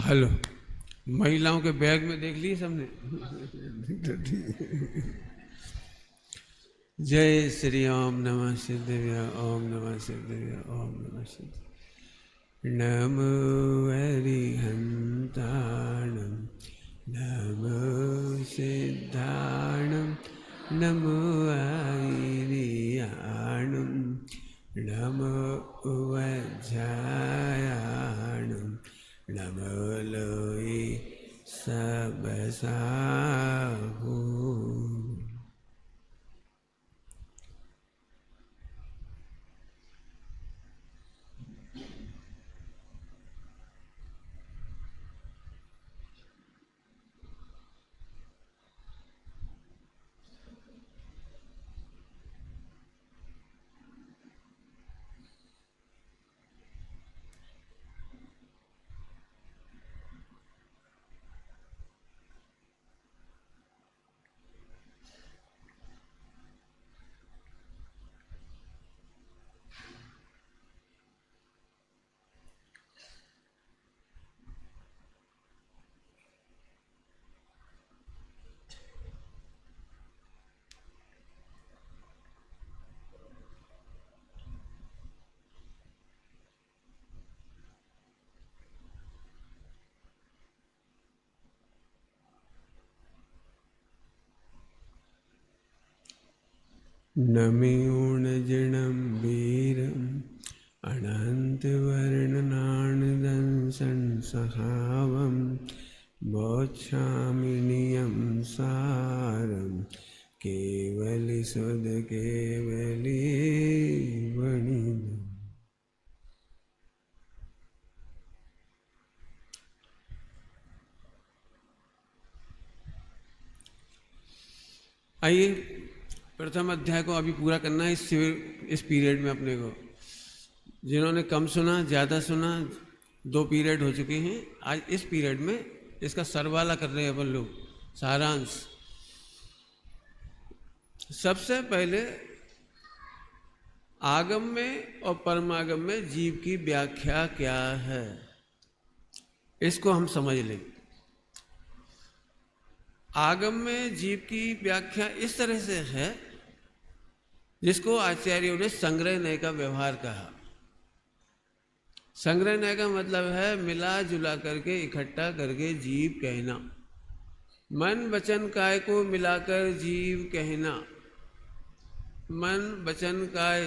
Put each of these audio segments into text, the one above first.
Hello, महिलाओं के bag में देख लिए सबने? जय श्री ओम नमः सिद्धेभ्य, ओम नमः सिद्धेभ्य, ओम नमः सिद्धेभ्य। नमो अरिहन्ताणं, नमो सिद्धाणं, नमो आयिर्याणं, नमो वज्रायाणं, नमो लोये सबसाहु। नमेऊणजनं वीरम् अनन्तवर्णनानदंसंसहावं बोच्छामिनियं सारं केवलिसुधकेवलीवणिनम्। आइए, प्रथम अध्याय को अभी पूरा करना है इस पीरियड में अपने को। जिन्होंने कम सुना, ज़्यादा सुना, 2 पीरियड हो चुके हैं। आज इस पीरियड में इसका सरवाला कर रहे हैं अपन लोग, सारांश। सबसे पहले आगम में और परमागम में जीव की व्याख्या क्या है, इसको हम समझ लें। आगम में जीव की व्याख्या इस तरह से है, जिसको आचार्यों ने संग्रह नय का व्यवहार कहा। संग्रह नय का मतलब है मिला जुला करके, इकट्ठा करके जीव कहना। मन वचन काय को मिलाकर जीव कहना। मन वचन काय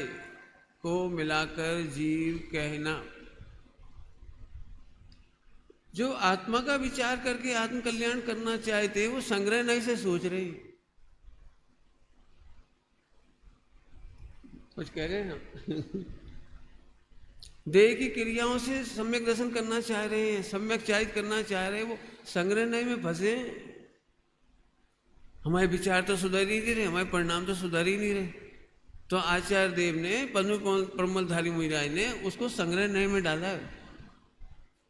को मिलाकर जीव कहना। जो आत्मा का विचार करके आत्म कल्याण करना चाहते हैं, वो संग्रह नय से सोच रहे हैं। कुछ कह रहे हैं ना? देह की क्रियाओं से सम्यक दर्शन करना चाह रहे हैं, सम्यक चारित करना चाह रहे हैं, वो संग्रह नय में फंसे। हमारे विचार तो सुधर ही नहीं रहे, हमारे परिणाम तो सुधर ही नहीं रहे। तो आचार्य देव ने, पद्म परमलधारी मुनिराज ने उसको संग्रह नय में डाला,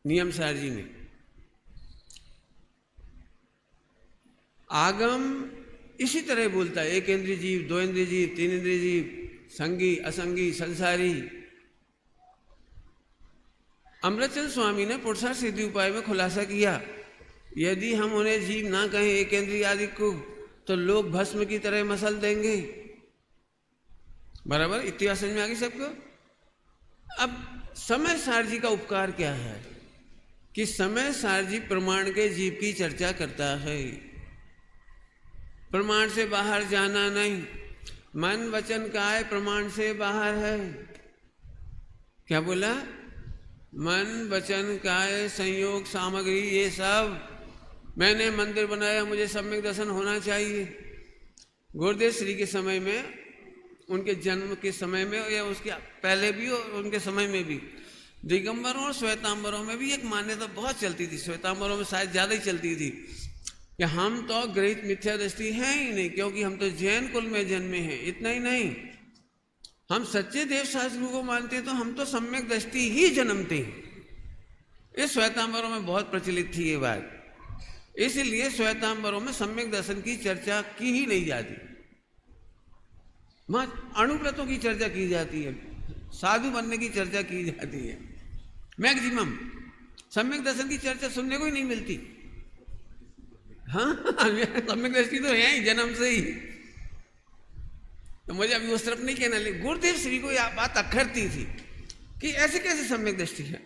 नियम सार जी ने। आगम इसी तरह बोलता है, 1 इंद्रिय जीव, 2 इंद्रिय जीव, 3 इंद्रिय जीव, संगी असंगी संसारी। अमृतचंद स्वामी ने पुरुषार्थ सिद्धि उपाय में खुलासा किया, यदि हम उन्हें जीव ना कहें 1 इंद्रिय आदि को, तो लोग भस्म की तरह मसल देंगे। बराबर, इतनी बात समझ में आ गई सबको? अब समय सार जी का उपकार क्या है कि समय सार जी प्रमाण के जीव की चर्चा करता है। प्रमाण से बाहर जाना नहीं। मन वचन काय प्रमाण से बाहर है। क्या बोला? मन वचन काय संयोग सामग्री, ये सब मैंने मंदिर बनाया, मुझे सम्यक दर्शन होना चाहिए। गुरुदेव श्री के समय में, उनके जन्म के समय में या उसके पहले भी और उनके समय में भी, दिगंबरों और श्वेतांबरों में भी एक मान्यता बहुत चलती थी। श्वेतांबरों में शायद ज़्यादा ही चलती थी कि हम तो ग्रहित मिथ्या दृष्टि हैं ही नहीं, क्योंकि हम तो जैन कुल में जन्मे हैं। इतना ही नहीं, हम सच्चे देव शास्त्रों को मानते तो हम तो सम्यक दृष्टि ही जन्मते हैं। इस श्वेतांबरों में बहुत प्रचलित थी ये बात, इसलिए श्वेतांबरों में सम्यक दर्शन की चर्चा की ही नहीं जाती। वहाँ अणुव्रतों की चर्चा की जाती है, साधु बनने की चर्चा की जाती है मैक्सिमम। सम्यक दर्शन की चर्चा सुनने को ही नहीं मिलती। हाँ, सम्यक दृष्टि तो है ही जन्म से ही। तो मुझे अभी उस तरफ नहीं कहना, लेकिन गुरुदेव श्री को यह बात अखरती थी कि ऐसे कैसे सम्यक दृष्टि है।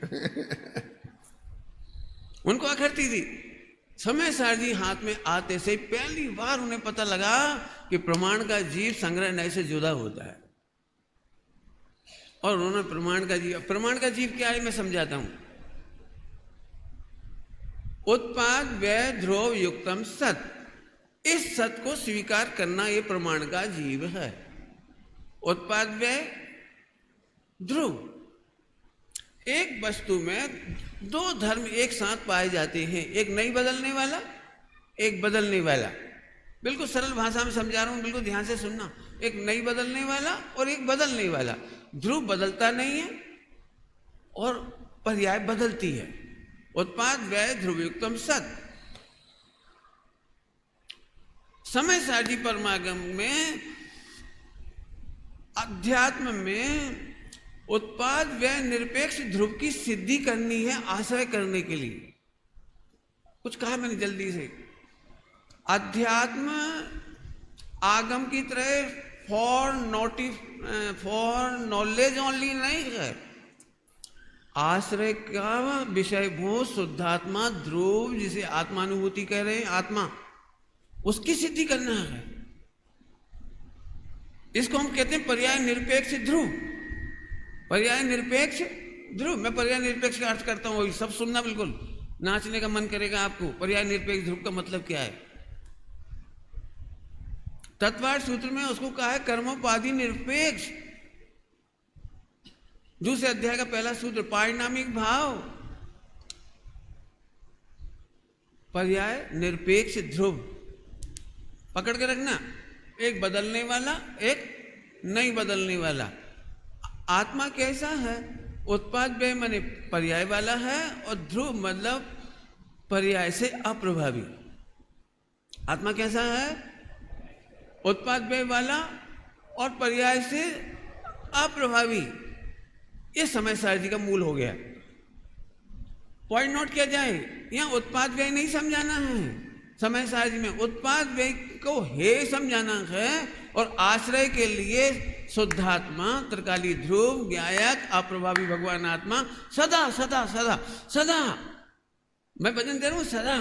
उनको अखरती थी। समय सार जी हाथ में आते से पहली बार उन्हें पता लगा कि प्रमाण का जीव संग्रह नए से जुदा होता है। और उन्होंने प्रमाण का जीव क्या है मैं समझाता हूं। उत्पाद व्यय ध्रुव युक्तम सत, इस सत को स्वीकार करना ये प्रमाण का जीव है। उत्पाद व्यय ध्रुव, एक वस्तु में दो धर्म एक साथ पाए जाते हैं, एक नहीं बदलने वाला, एक बदलने वाला। बिल्कुल सरल भाषा में समझा रहा हूं, बिल्कुल ध्यान से सुनना। एक नहीं बदलने वाला और एक बदलने वाला। ध्रुव बदलता नहीं है और पर्याय बदलती है। उत्पाद व्यय ध्रुवयुक्तम सत। समय सारजी परमागम में अध्यात्म में उत्पाद व्यय निरपेक्ष ध्रुव की सिद्धि करनी है आश्रय करने के लिए। कुछ कहा मैंने जल्दी से। अध्यात्म आगम की तरह फॉर नॉलेज ओनली नहीं है। आश्रय का विषयभूत शुद्धात्मा ध्रुव, जिसे आत्मानुभूति कह रहे हैं, आत्मा, उसकी सिद्धि करना है। इसको हम कहते हैं पर्याय निरपेक्ष ध्रुव। पर्याय निरपेक्ष ध्रुव, मैं पर्याय निरपेक्ष का अर्थ करता हूं, सब सुनना, बिल्कुल नाचने का मन करेगा आपको। पर्याय निरपेक्ष ध्रुव का मतलब क्या है? तत्वार्थ सूत्र में उसको कहा है कर्मोपाधि निरपेक्ष। दूसरे अध्याय का पहला सूत्र पारिणामिक भाव। पर्याय निरपेक्ष ध्रुव पकड़ के रखना, एक बदलने वाला, एक नहीं बदलने वाला। आत्मा कैसा है? उत्पाद व्यय माने पर्याय वाला है, और ध्रुव मतलब पर्याय से अप्रभावी। आत्मा कैसा है? उत्पाद व्यय वाला और पर्याय से अप्रभावी। ये समय सार जी का मूल हो गया। पॉइंट नोट किया जाए, यहां उत्पाद व्यय नहीं समझाना है। समय सार जी में उत्पाद व्यय को हे समझाना है, और आश्रय के लिए शुद्धात्मा, त्रिकाली ध्रुव, ज्ञायक, अप्रभावी भगवान आत्मा सदा सदा सदा सदा। मैं भजन दे रहा हूं सदा।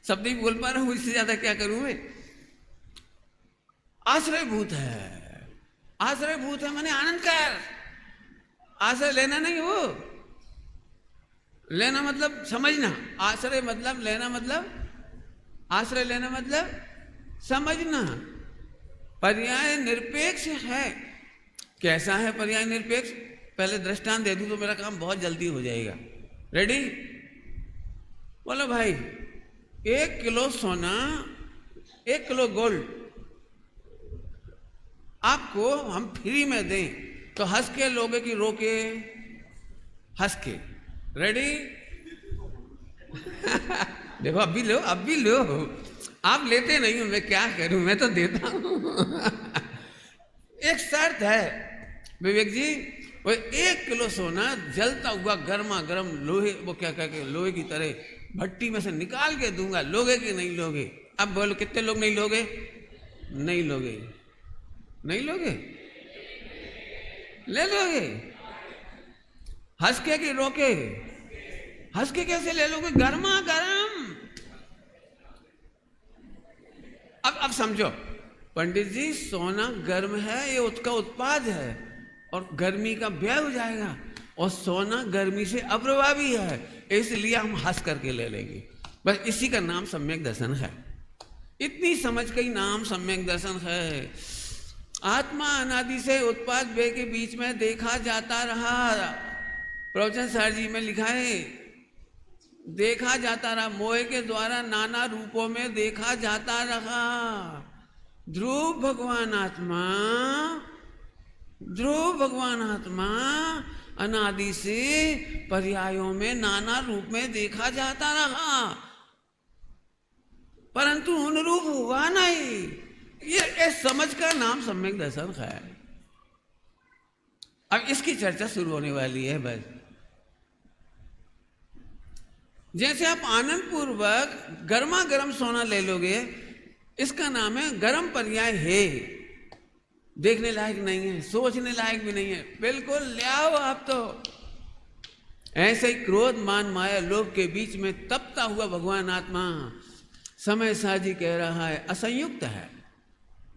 शब्द ही बोल पा रहा हूं, इससे ज्यादा क्या करूं मैं। आश्रयभूत है। आश्रयभूत है माने आनंद कर। आश्रय लेना नहीं, वो लेना मतलब समझना। आश्रय मतलब लेना, मतलब आश्रय लेना मतलब समझना। पर्याय निरपेक्ष है। कैसा है पर्याय निरपेक्ष? पहले दृष्टांत दे दूं तो मेरा काम बहुत जल्दी हो जाएगा। रेडी? बोलो भाई, 1 किलो सोना, 1 किलो गोल्ड आपको हम फ्री में दें तो हंस के लोगे कि रोके? हंस के। रेडी? देखो अब भी लो, अब भी लो। आप लेते नहीं हो, मैं क्या करूं, मैं तो देता हूं। एक शर्त है विवेक जी, वो 1 किलो सोना जलता हुआ गर्मा गर्म लोहे, वो क्या कहते, लोहे की तरह भट्टी में से निकाल के दूंगा। लोगे कि नहीं लोगे? अब बोलो कितने लोग नहीं लोगे? नहीं लोगे? नहीं लोगे? ले लोगे? हंस के कि रोके? हंस के कैसे ले लोगे? गर्मा गर्म। अब समझो पंडित जी, सोना गर्म है, ये उसका उत्पाद है, और गर्मी का व्यय हो जाएगा, और सोना गर्मी से अप्रभावी है, इसलिए हम हंस करके ले लेंगे। बस इसी का नाम सम्यक दर्शन है। इतनी समझ का ही नाम सम्यक दर्शन है। आत्मा अनादि से उत्पाद व्यय के बीच में देखा जाता रहा। प्रवचन सार जी में लिखा है, देखा जाता रहा, मोह के द्वारा नाना रूपों में देखा जाता रहा। ध्रुव भगवान आत्मा, ध्रुव भगवान आत्मा अनादि से पर्यायों में नाना रूप में देखा जाता रहा, परंतु अनुरूप हुआ नहीं। ये समझ का नाम सम्यक दर्शन है। अब इसकी चर्चा शुरू होने वाली है। बस जैसे आप आनंद पूर्वक गर्मा गर्म सोना ले लोगे, इसका नाम है गर्म पर्याय है, देखने लायक नहीं है, सोचने लायक भी नहीं है, बिल्कुल ले आओ आप तो। ऐसे ही क्रोध मान माया लोभ के बीच में तपता हुआ भगवान आत्मा समय साजी कह रहा है असंयुक्त है,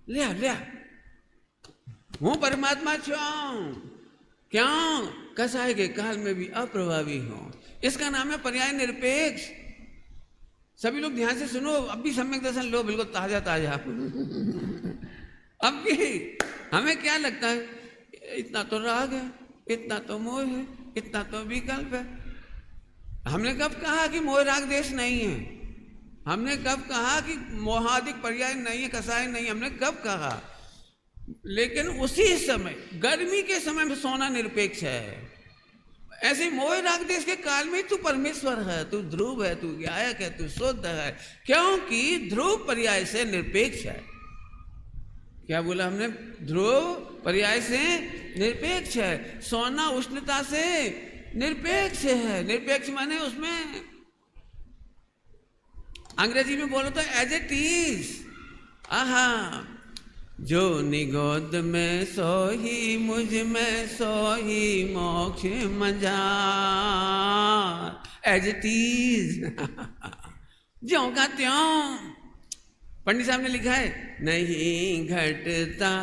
ले आ हूं परमात्मा छूं, क्यों कसाय के काल में भी अप्रभावी हो। इसका नाम है पर्याय निरपेक्ष। सभी लोग ध्यान से सुनो, अब भी सम्यक दर्शन लो, बिल्कुल ताजा ताजा। अब भी हमें क्या लगता है, इतना तो राग है, इतना तो मोह है, इतना तो विकल्प है। हमने कब कहा कि मोह राग देश नहीं है? हमने कब कहा कि मोहादिक पर्याय नहीं है, कसाय नहीं? हमने कब कहा? लेकिन उसी समय गर्मी के समय में सोना निरपेक्ष है। ऐसे मोह राग देश के काल में तू परमेश्वर है, तू ध्रुव है, तू गायक है, तू शुद्ध है, क्योंकि ध्रुव पर्याय से निरपेक्ष है। क्या बोला हमने? ध्रुव पर्याय से निरपेक्ष है। सोना उष्णता से निरपेक्ष है। निरपेक्ष माने उसमें अंग्रेजी में बोलो तो एज इट इज। आहा, जो निगोद में सोही मुझ में सोही मोक्ष मजा, एज इट इज। ज्यों का त्यों। पंडित साहब ने लिखा है, नहीं घटता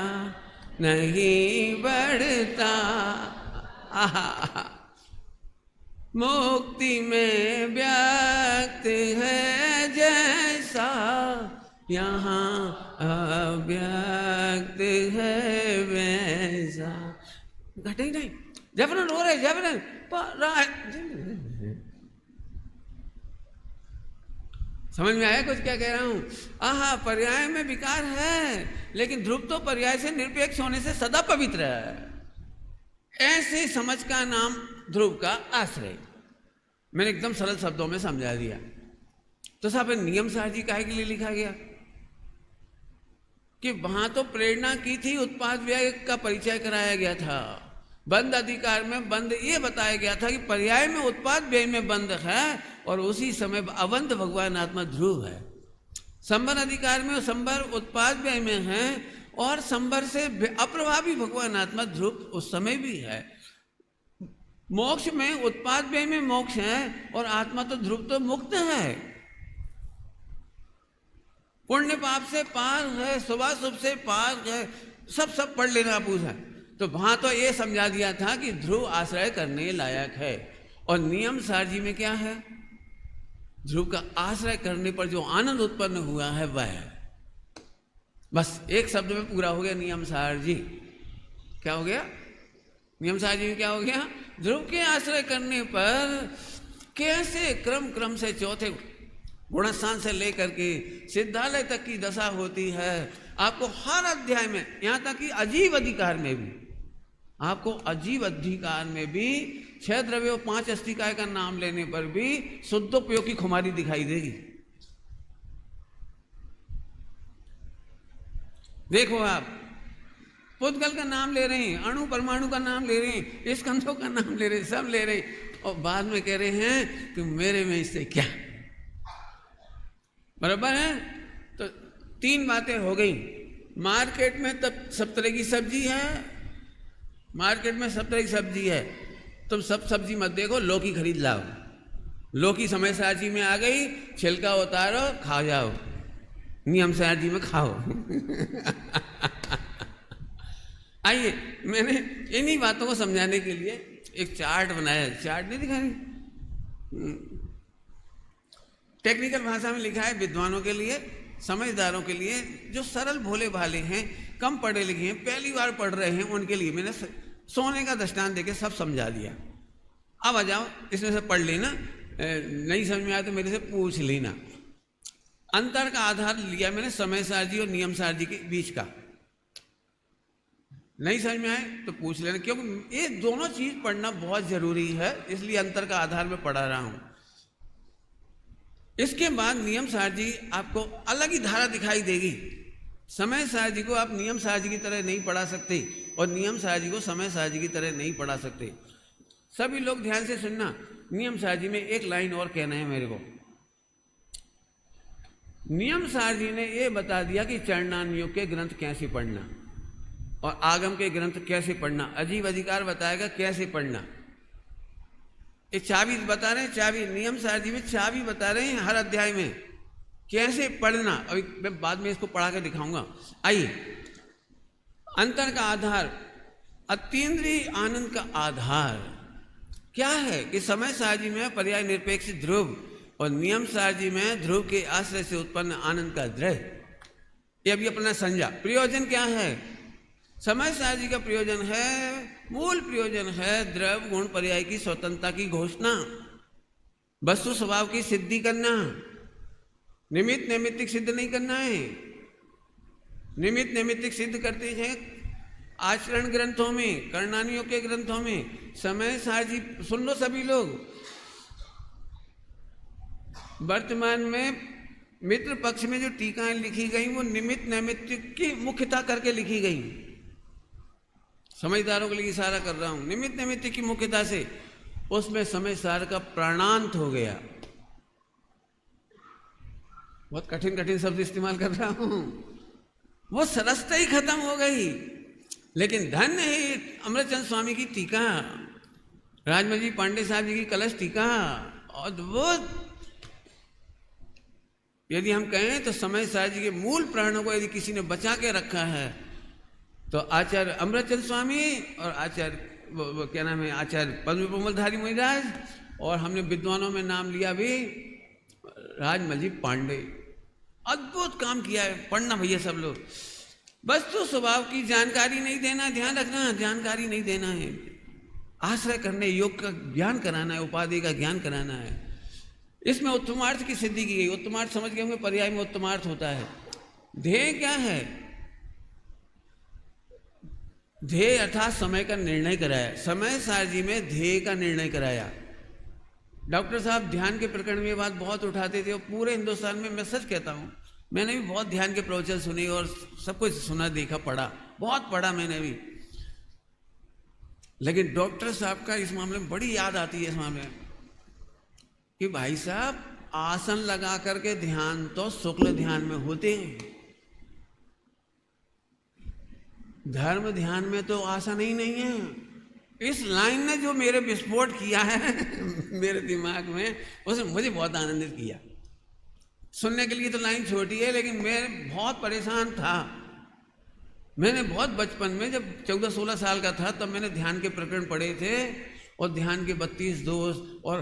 नहीं बढ़ता, मुक्ति में व्यक्त है जैसा, यहाँ अव्यक्त है वैसा। घटे ही नहीं। जबरन रो रहे, जबरन समझ में आया कुछ क्या कह रहा हूं? आहा, पर्याय में विकार है, लेकिन ध्रुव तो पर्याय से निरपेक्ष होने से सदा पवित्र है। ऐसे समझ का नाम ध्रुव का आश्रय। मैंने एकदम सरल शब्दों में समझा दिया। तो साहब नियम सार जी काहे के लिए लिखा गया? कि वहां तो प्रेरणा की थी, उत्पाद व्यय का परिचय कराया गया था। बंद अधिकार में बंद ये बताया गया था कि पर्याय में उत्पाद व्यय में बंद है, और उसी समय अवंत भगवान आत्मा ध्रुव है। संबर अधिकार में संबर उत्पाद व्यय में है, और संबर से अप्रभावी भगवान आत्मा ध्रुव उस समय भी है। मोक्ष में उत्पाद व्यय में मोक्ष है, और आत्मा तो ध्रुव तो मुक्त है। पुण्य पाप से पार है, शुभाशुभ से पार है, सब पढ़ लेना पूछा। तो वहां तो ये समझा दिया था कि ध्रुव आश्रय करने लायक है। और नियम सार जी में क्या है? ध्रुव का आश्रय करने पर जो आनंद उत्पन्न हुआ है वह है। बस एक शब्द में पूरा हो गया नियम सार जी। क्या हो गया? नियम सार जी में क्या हो गया? ध्रुव के आश्रय करने पर कैसे क्रम से चौथे गुणस्थान से लेकर के सिद्धालय तक की दशा होती है। आपको हर अध्याय में, यहां तक कि अजीब अधिकार में भी, आपको अजीब अधिकार में भी 6 द्रव्यों 5 अस्थिकाय का नाम लेने पर भी शुद्धोपयोग की खुमारी दिखाई देगी। देखो आप पुद्गल का नाम ले रहे हैं, अणु परमाणु का नाम ले रहे हैं, स्कंधों का नाम ले रहे हैं, सब ले रहे हैं, और बाद में कह रहे हैं कि मेरे में इससे क्या। बराबर है? तो 3 बातें हो गई। मार्केट में तब सब तरह की सब्जी है, मार्केट में सब तरह की सब्जी है, तुम सब सब्जी मत देखो, लौकी खरीद लाओ। लौकी समय साजी में आ गई, छिलका उतारो, खा जाओ, नियम साजी में खाओ। आइए, मैंने इन्हीं बातों को समझाने के लिए एक चार्ट बनाया। चार्ट नहीं दिखा रही, टेक्निकल भाषा में लिखा है, विद्वानों के लिए, समझदारों के लिए, जो सरल भोले भाले हैं, कम पढ़े लिखे हैं, पहली बार पढ़ रहे हैं, उनके लिए मैंने सोने का दृष्टांत देके सब समझा दिया। अब आ जाओ, इसमें से पढ़ लेना, नहीं समझ में आया तो मेरे से पूछ लेना। अंतर का आधार लिया मैंने समय सार जी और नियम सार जी के बीच का। नहीं समझ में आए तो पूछ लेना, क्योंकि ये दोनों चीज पढ़ना बहुत जरूरी है, इसलिए अंतर का आधार में पढ़ा रहा हूं। इसके बाद नियम सार जी आपको अलग ही धारा दिखाई देगी। समय सार जी को आप नियम सार जी की तरह नहीं पढ़ा सकते, और नियम सार जी को समय सार जी की तरह नहीं पढ़ा सकते। सभी लोग ध्यान से सुनना। नियम सार जी में एक लाइन और कहना है मेरे को। नियम सार जी ने ये बता दिया कि चरणान योग के ग्रंथ कैसे पढ़ना और आगम के ग्रंथ कैसे पढ़ना, अजीब अधिकार बताएगा कैसे पढ़ना। ये चाबी बता रहे हैं, चाबी नियम सार जी में चाबी बता रहे हैं हर अध्याय में कैसे पढ़ना। अभी मैं बाद में इसको पढ़ा के दिखाऊंगा। आइए, अंतर का आधार, अतीन्द्रिय आनंद का आधार क्या है कि समय सार जी में पर्याय निरपेक्ष ध्रुव और नियम सार जी में ध्रुव के आश्रय से उत्पन्न आनंद का द्रय। ये अभी अपना समझा। प्रयोजन क्या है? समय सार जी का प्रयोजन है, मूल प्रयोजन है द्रव्य गुण पर्याय की स्वतंत्रता की घोषणा, वस्तु स्वभाव की सिद्धि करना, निमित्त नैमित्तिक सिद्ध नहीं करना है। निमित्त नैमित्तिक सिद्ध करते हैं आचरण ग्रंथों में, कर्णानियों के ग्रंथों में। समय सार जी सुन लो सभी लोग, वर्तमान में मित्र पक्ष में जो टीकाएं लिखी गई वो निमित्त नैमित्तिक की मुख्यता करके लिखी गई। समझदारों के लिए इशारा कर रहा हूं, निमित्त नैमित्तिक की मुख्यता से उसमें समय सार का प्राणांत हो गया। बहुत कठिन कठिन शब्द इस्तेमाल कर रहा हूं, वो सरसता ही खत्म हो गई। लेकिन धन्य है अमृतचंद स्वामी की टीका, राजमल पांडे साहब जी की कलश टीका, अद्भुत। यदि हम कहें तो समय सार जी के मूल प्राणों को यदि किसी ने बचा के रखा है तो आचार्य अमृतचंद स्वामी और आचार्य वो क्या नाम है, आचार्य पद्म विमलधारी मुनिराज, और हमने विद्वानों में नाम लिया भी राजमल जी पांडे। अद्भुत काम किया है। पढ़ना भैया सब लोग। वस्तु स्वभाव की जानकारी नहीं देना, ध्यान रखना, जानकारी नहीं देना है। आश्रय करने योग का ज्ञान कराना है, उपाधि का ज्ञान कराना है। इसमें उत्तमार्थ की सिद्धि की गई। उत्तमार्थ समझ गए होंगे, पर्याय में उत्तमार्थ होता है। ध्येय क्या है? ध्येय अर्थात समय का निर्णय कराया। समय सार जी में ध्येय का निर्णय कराया। डॉक्टर साहब ध्यान के प्रकरण में बात बहुत उठाते थे और पूरे हिंदुस्तान में, मैं सच कहता हूँ, मैंने भी बहुत ध्यान के प्रवचन सुने और सब कुछ सुना, देखा, पढ़ा, बहुत पढ़ा मैंने भी। लेकिन डॉक्टर साहब का इस मामले में बड़ी याद आती है इस मामले में कि भाई साहब आसन लगा करके ध्यान तो शुक्ल ध्यान में होते हैं, धर्म ध्यान में तो आसन ही नहीं है। इस लाइन ने जो मेरे विस्फोट किया है मेरे दिमाग में, उसने मुझे बहुत आनंदित किया। सुनने के लिए तो लाइन छोटी है, लेकिन मैं बहुत परेशान था। मैंने बहुत बचपन में, जब 14-16 साल का था, तब मैंने ध्यान के प्रकरण पढ़े थे और ध्यान के 32 दोष और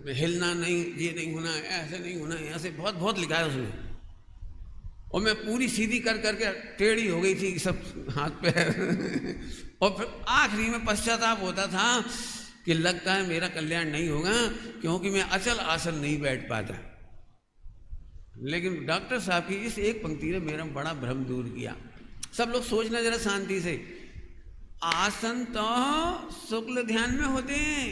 हिलना नहीं, ये नहीं होना, ऐसे नहीं होना, ऐसे बहुत बहुत लिखा है उसमें। और मैं पूरी सीधी कर करके टेढ़ी हो गई थी सब हाथ पैर और फिर आखिरी में पश्चाताप होता था कि लगता है मेरा कल्याण नहीं होगा, क्योंकि मैं अचल आसन नहीं बैठ पाता। लेकिन डॉक्टर साहब की इस एक पंक्ति ने मेरा बड़ा भ्रम दूर किया। सब लोग सोचना जरा शांति से, आसन तो शुक्ल ध्यान में होते हैं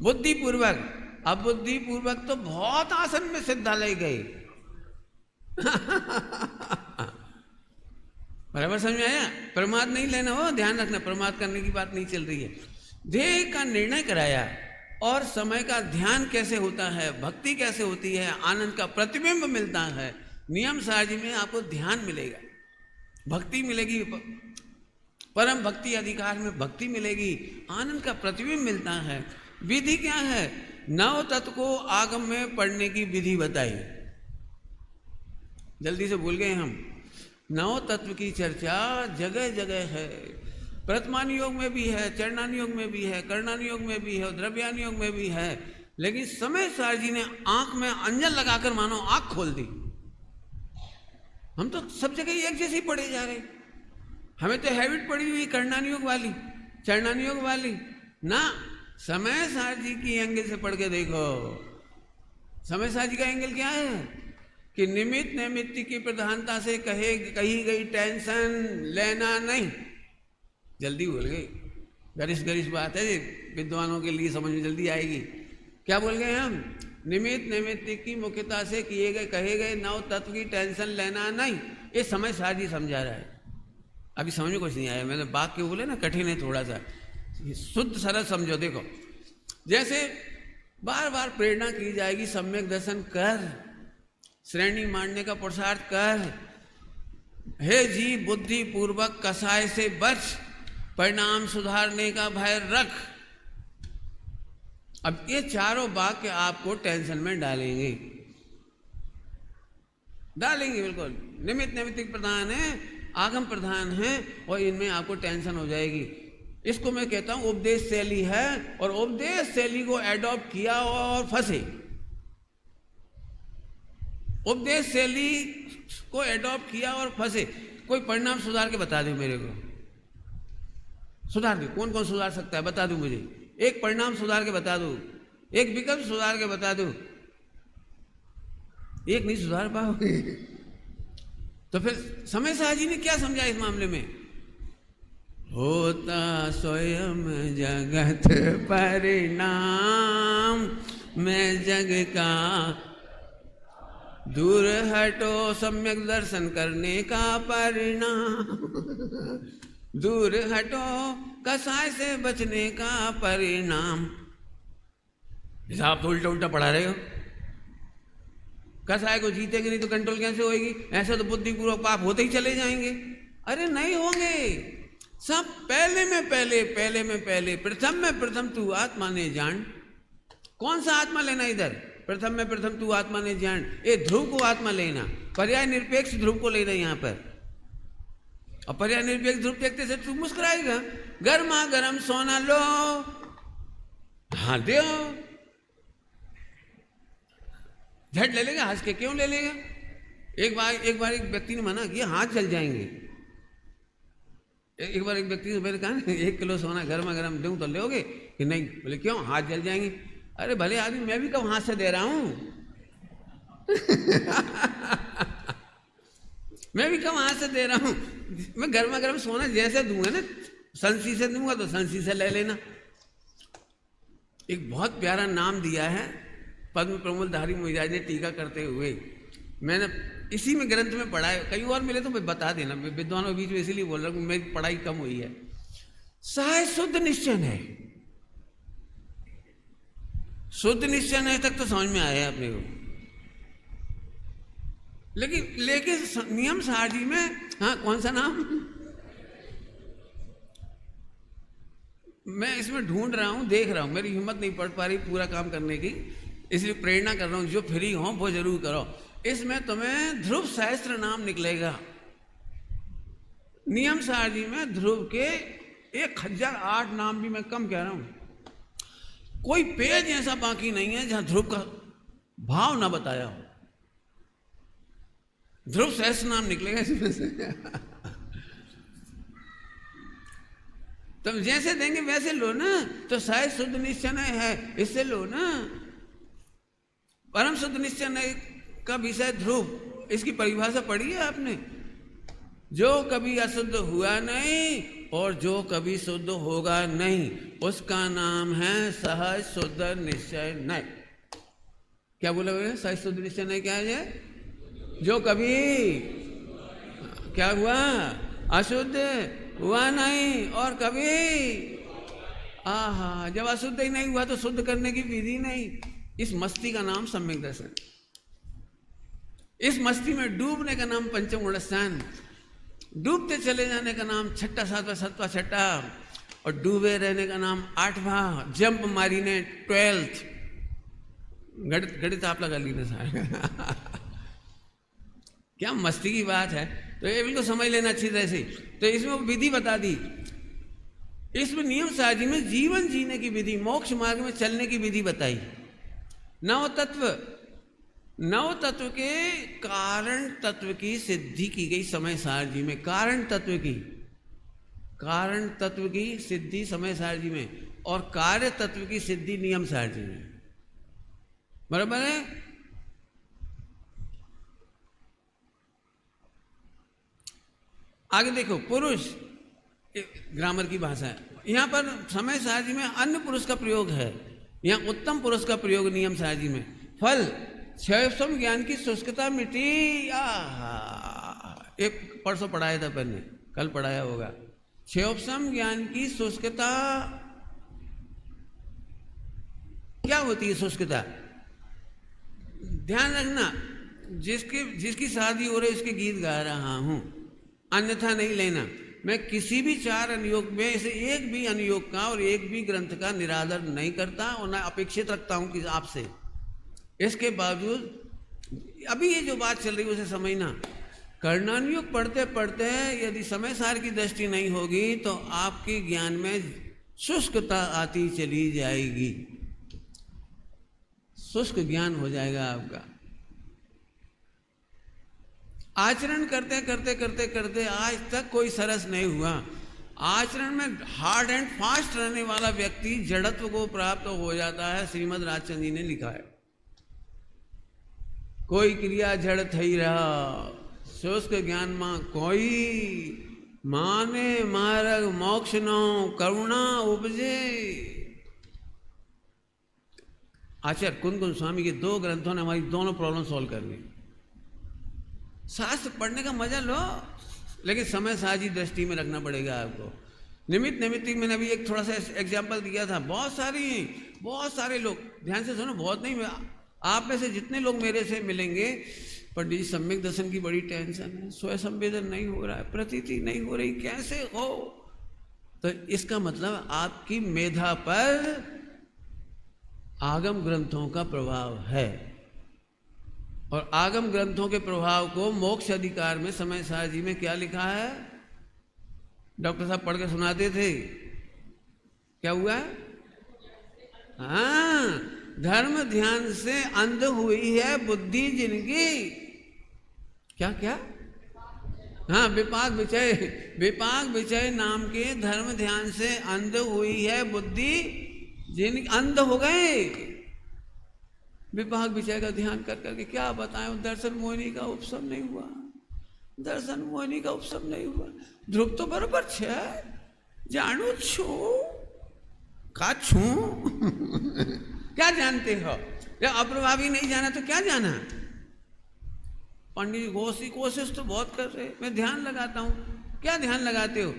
बुद्धिपूर्वक। अब बुद्धिपूर्वक तो बहुत आसन में सिद्धालय गए बराबर समझ में आया? प्रमाद नहीं लेना हो, ध्यान रखना, प्रमाद करने की बात नहीं चल रही है। ध्येय का निर्णय कराया और समय का ध्यान कैसे होता है, भक्ति कैसे होती है, आनंद का प्रतिबिंब मिलता है। नियम सार जी में आपको ध्यान मिलेगा, भक्ति मिलेगी, परम भक्ति अधिकार में भक्ति मिलेगी, आनंद का प्रतिबिंब मिलता है। विधि क्या है? नव तत्व को आगम में पढ़ने की विधि बताई। जल्दी से भूल गए हम। नव तत्व की चर्चा जगह जगह है। प्रथमान योग में भी है, चरणान योग में भी है, कर्णान योग में भी है और द्रव्यान योग में भी है। लेकिन समय सार जी ने आंख में अंजन लगाकर मानो आंख खोल दी। हम तो सब जगह एक जैसी पढ़े जा रहे। हमें तो हैबिट पड़ी हुई कर्णान योग वाली, चरणान योग वाली ना। समय सार जी की एंगल से पढ़ के देखो। समय सार जी का एंगल क्या है कि निमित्त नैमित्त की प्रधानता से कही गई टेंशन लेना नहीं। जल्दी भूल गई, गरिश गरिश बात है, विद्वानों के लिए समझ में जल्दी आएगी। क्या बोल गए हम? निमित्त नैमित्त की मुख्यता से किए गए कहे गए नव तत्व की टेंशन लेना नहीं। ये समय सार जी समझा रहा है। अभी समझ में कुछ नहीं आया, मैंने वाक्य बोले ना, कठिन है थोड़ा सा, शुद्ध सरल समझो। देखो, जैसे बार बार प्रेरणा की जाएगी, सम्यक दर्शन कर, श्रेणी मांडने का पुरुषार्थ कर, हे जीव बुद्धि पूर्वक कसाय से बच, परिणाम सुधारने का भय रख। अब ये चारों वाक्य आपको टेंशन में डालेंगे, बिल्कुल। निमित्त नैमित्तिक प्रधान है, आगम प्रधान है, और इनमें आपको टेंशन हो जाएगी। इसको मैं कहता हूं उपदेश शैली है, और उपदेश शैली को एडॉप्ट किया और फंसे। उपदेश शैली को एडॉप्ट किया और फंसे। कोई परिणाम सुधार के बता दो मेरे को, सुधार दो। कौन कौन सुधार सकता है बता दो मुझे। एक परिणाम सुधार के बता दो, एक विकल्प सुधार के बता दो। एक नहीं सुधार पाओगे। तो फिर समय साहजी ने क्या समझा इस मामले में? होता स्वयं जगत परिणाम, मैं जग का दूर हटो सम्यक दर्शन करने का परिणाम। दूर हटो कसाय से बचने का परिणाम। आप तो उल्टा उल्टा पढ़ा रहे हो। कसाय को जीतेंगे नहीं तो कंट्रोल कैसे होगी? ऐसा तो बुद्धिपूर्वक पाप होते ही चले जाएंगे। अरे नहीं होंगे। सब पहले में पहले प्रथम में प्रथम तू आत्मा ने जान। कौन सा आत्मा लेना इधर? प्रथम में प्रथम तू आत्मा ने जान, ये ध्रुव को आत्मा लेना, पर्याय निरपेक्ष ध्रुव को लेना यहाँ पर। और पर्याय निरपेक्ष ध्रुव देखते से तू मुस्कुराएगा। गर्मा गर्म सोना लो, हाँ दो, झट ले लेगा, हंस के क्यों ले लेगा? एक बार एक व्यक्ति ने मना किया, हाथ जल जाएंगे। एक बार एक व्यक्ति से मैंने कहा 1 किलो सोना गर्मा गर्म दूं तो लोगे? कि नहीं। बोले क्यों? हाथ जल जाएंगे। अरे भले आदमी, मैं भी कब हाथ से दे रहा हूं। मैं भी कब हाथ से दे रहा हूं। मैं गर्मा गर्म सोना जैसे दूंगा ना, संसी से दूंगा तो संसी से ले लेना। एक बहुत प्यारा नाम दिया है पद्म प्रमोलधारी मुनिराज ने टीका करते हुए। मैंने इसी में ग्रंथ में पढ़ा है, कई और मिले तो मैं बता देना, विद्वानों के बीच में इसीलिए बोल रहा हूँ, मेरी पढ़ाई कम हुई है। सहाय शुद्ध निश्चय है। शुद्ध निश्चय है तक तो समझ में आया अपने को। लेकिन नियम सारजी में, हाँ कौन सा नाम? मैं इसमें ढूंढ रहा हूं, देख रहा हूं, मेरी हिम्मत नहीं पड़ पा रही पूरा काम करने की, इसलिए प्रेरणा कर रहा हूं। जो फ्री हो वो जरूर करो। इसमें तुम्हें ध्रुव सहस्त्र नाम निकलेगा। नियम सारजी में ध्रुव के 1008 नाम भी मैं कम कह रहा हूं। कोई पेज ऐसा बाकी नहीं है जहां ध्रुव का भाव ना बताया हो। ध्रुव सहस्त्र नाम निकलेगा इसमें से। तुम जैसे देंगे वैसे लो ना। तो साय शुद्ध निश्चय है, इससे लो ना। परम शुद्ध निश्चय का विषय ध्रुव, इसकी परिभाषा पढ़ी है आपने? जो कभी अशुद्ध हुआ नहीं और जो कभी शुद्ध होगा नहीं, उसका नाम है सहज शुद्ध निश्चय नहीं। क्या बोला हुआ? सहज शुद्ध निश्चय नहीं क्या है? जो कभी क्या हुआ? अशुद्ध हुआ नहीं और कभी आहा, जब अशुद्ध ही नहीं हुआ तो शुद्ध करने की विधि नहीं। इस मस्ती का नाम सम्यक दर्शन। इस मस्ती में डूबने का नाम पंचम गुणस्थान। डूबते चले जाने का नाम छठा सातवां सतवां छठा, और डूबे रहने का नाम 8वां। जंप मारी ने 12th। गणित आप लगा लीजिए सारे। क्या मस्ती की बात है। तो ये बिल्कुल समझ लेना अच्छी तरह से। तो इसमें वो विधि बता दी। इसमें नियम सारजी में जीवन जीने की विधि, मोक्ष मार्ग में चलने की विधि बताई। नव तत्व के कारण तत्व की सिद्धि की गई समय सारजी में। कारण तत्व की सिद्धि समय सारजी में, और कार्य तत्व की सिद्धि नियम सारजी में। बराबर है? आगे देखो, पुरुष ग्रामर की भाषा है। यहां पर समय सारजी में अन्य पुरुष का प्रयोग है, यहां उत्तम पुरुष का प्रयोग नियम सारजी में। फल क्षयसम ज्ञान की शुष्कता मिटी। एक परसों पढ़ाया था पहले, कल पढ़ाया होगा। क्षयोपम ज्ञान की शुष्कता क्या होती है शुष्कता? ध्यान रखना, जिसकी शादी हो रही है उसके गीत गा रहा हूं, अन्यथा नहीं लेना। मैं किसी भी 4 अनुयोग में से एक भी अनुयोग का और एक भी ग्रंथ का निरादर नहीं करता और ना अपेक्षित रखता हूं कि आपसे। इसके बावजूद अभी ये जो बात चल रही है उसे समझना। कर्णानुयोग पढ़ते पढ़ते यदि समय सार की दृष्टि नहीं होगी तो आपके ज्ञान में शुष्कता आती चली जाएगी, शुष्क ज्ञान हो जाएगा आपका। आचरण करते करते करते करते आज तक कोई सरस नहीं हुआ। आचरण में हार्ड एंड फास्ट रहने वाला व्यक्ति जड़त्व को प्राप्त हो जाता है। श्रीमद् राजचंद्र जी ने लिखा है, कोई क्रिया जड़ थई रहा, शुष्क ज्ञान मां कोई, माने मार्ग मोक्ष नो करुणा उपजे। आचार्य कुंद स्वामी के 2 ग्रंथों ने हमारी दोनों प्रॉब्लम सॉल्व कर दी। शास्त्र पढ़ने का मजा लो, लेकिन समय साझी दृष्टि में रखना पड़ेगा आपको। निमित्त मैंने अभी एक थोड़ा सा एग्जाम्पल दिया था। बहुत सारे लोग, ध्यान से सुनो, बहुत नहीं, आप में से जितने लोग मेरे से मिलेंगे, पंडित जी सम्यक दर्शन की बड़ी टेंशन है, स्वयं संवेदन नहीं हो रहा है, प्रतीति नहीं हो रही, कैसे हो? तो इसका मतलब आपकी मेधा पर आगम ग्रंथों का प्रभाव है, और आगम ग्रंथों के प्रभाव को मोक्ष अधिकार में समय सार जी में क्या लिखा है? डॉक्टर साहब पढ़ के सुनाते थे, क्या हुआ? हाँ, धर्म ध्यान से अंध हुई है बुद्धि जिनकी। क्या क्या? हाँ, विपाक विचय नाम के धर्म ध्यान से अंध हुई है बुद्धि जिन अंध हो गए। विपाक विचय का ध्यान कर करके क्या बताएं, दर्शन मोहिनी का उपशम नहीं हुआ, दर्शन मोहिनी का उपशम नहीं हुआ। ध्रुव तो बराबर छे, जानू छू का छू क्या जानते हो? जब अप्रभावी नहीं जाना तो क्या जाना? पंडित जी कोशिश तो बहुत कर रहे, मैं ध्यान लगाता हूं। क्या ध्यान लगाते हो?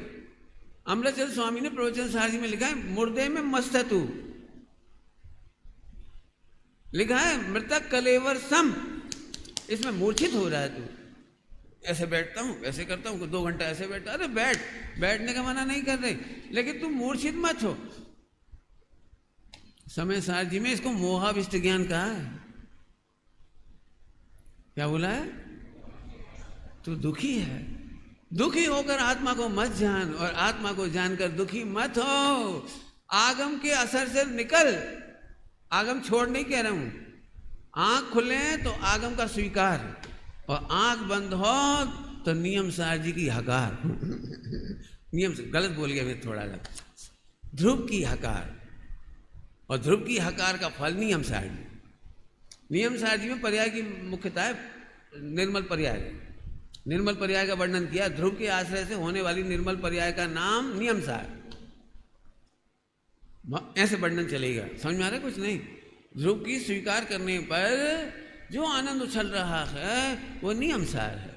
अमृतचंद्र स्वामी ने प्रवचन सारजी में लिखा है, मुर्दे में मस्त है तू, लिखा है मृतक कलेवर सम, इसमें मूर्छित हो रहा है तू। ऐसे बैठता हूं, ऐसे करता हूं, 2 घंटा ऐसे बैठता। अरे बैठने का मना नहीं कर रहे, लेकिन तू मूर्छित मत हो। समय सार जी में इसको मोहाविष्ट ज्ञान कहा है। क्या बोला है? तू दुखी है, दुखी होकर आत्मा को मत जान, और आत्मा को जानकर दुखी मत हो। आगम के असर से निकल, आगम छोड़ नहीं कह रहा हूं। आंख खुले तो आगम का स्वीकार, और आंख बंद हो तो नियम सार जी की हकार नियम से गलत बोल गया मैं थोड़ा सा। ध्रुव की हकार, और ध्रुव की हकार का फल नियम सार जी। नियम सार जी में पर्याय की मुख्यता है निर्मल पर्याय। निर्मल पर्याय का वर्णन किया। ध्रुव के आश्रय से होने वाली निर्मल पर्याय का नाम नियम सार। ऐसे वर्णन चलेगा, समझ में आ रहा है? कुछ नहीं। ध्रुव की स्वीकार करने पर जो आनंद उछल रहा है वो नियम सार है।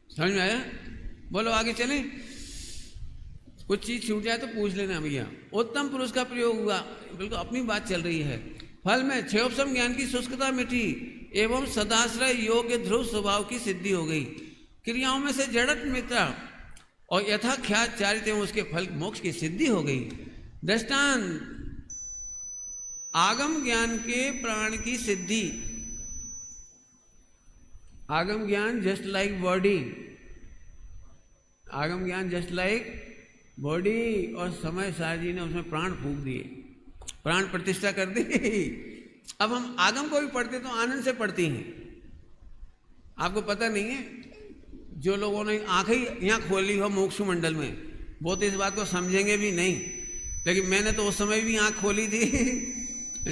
समझ में आया? बोलो आगे चलें। कुछ चीज छूट जाए तो पूछ लेना भैया। उत्तम पुरुष का प्रयोग हुआ, बिल्कुल अपनी बात चल रही है। फल में क्षयोपशम ज्ञान की शुष्कता मिटी एवं सदाश्रय योग्य ध्रुव स्वभाव की सिद्धि हो गई। क्रियाओं में से जड़त मित्रा और यथाख्यात चारित एवं उसके फल मोक्ष की सिद्धि हो गई। दृष्टांत आगम ज्ञान के प्राण की सिद्धि। आगम ज्ञान जस्ट लाइक बॉडी, आगम ज्ञान जस्ट लाइक बॉडी, और समय सार जी ने उसमें प्राण फूंक दिए, प्राण प्रतिष्ठा कर दी। अब हम आगम को भी पढ़ते तो आनंद से पढ़ते हैं। आपको पता नहीं है, जो लोगों ने आंखें यहाँ खोली हो मोक्षु मंडल में, वो तो इस बात को समझेंगे भी नहीं, लेकिन मैंने तो उस समय भी आंख खोली थी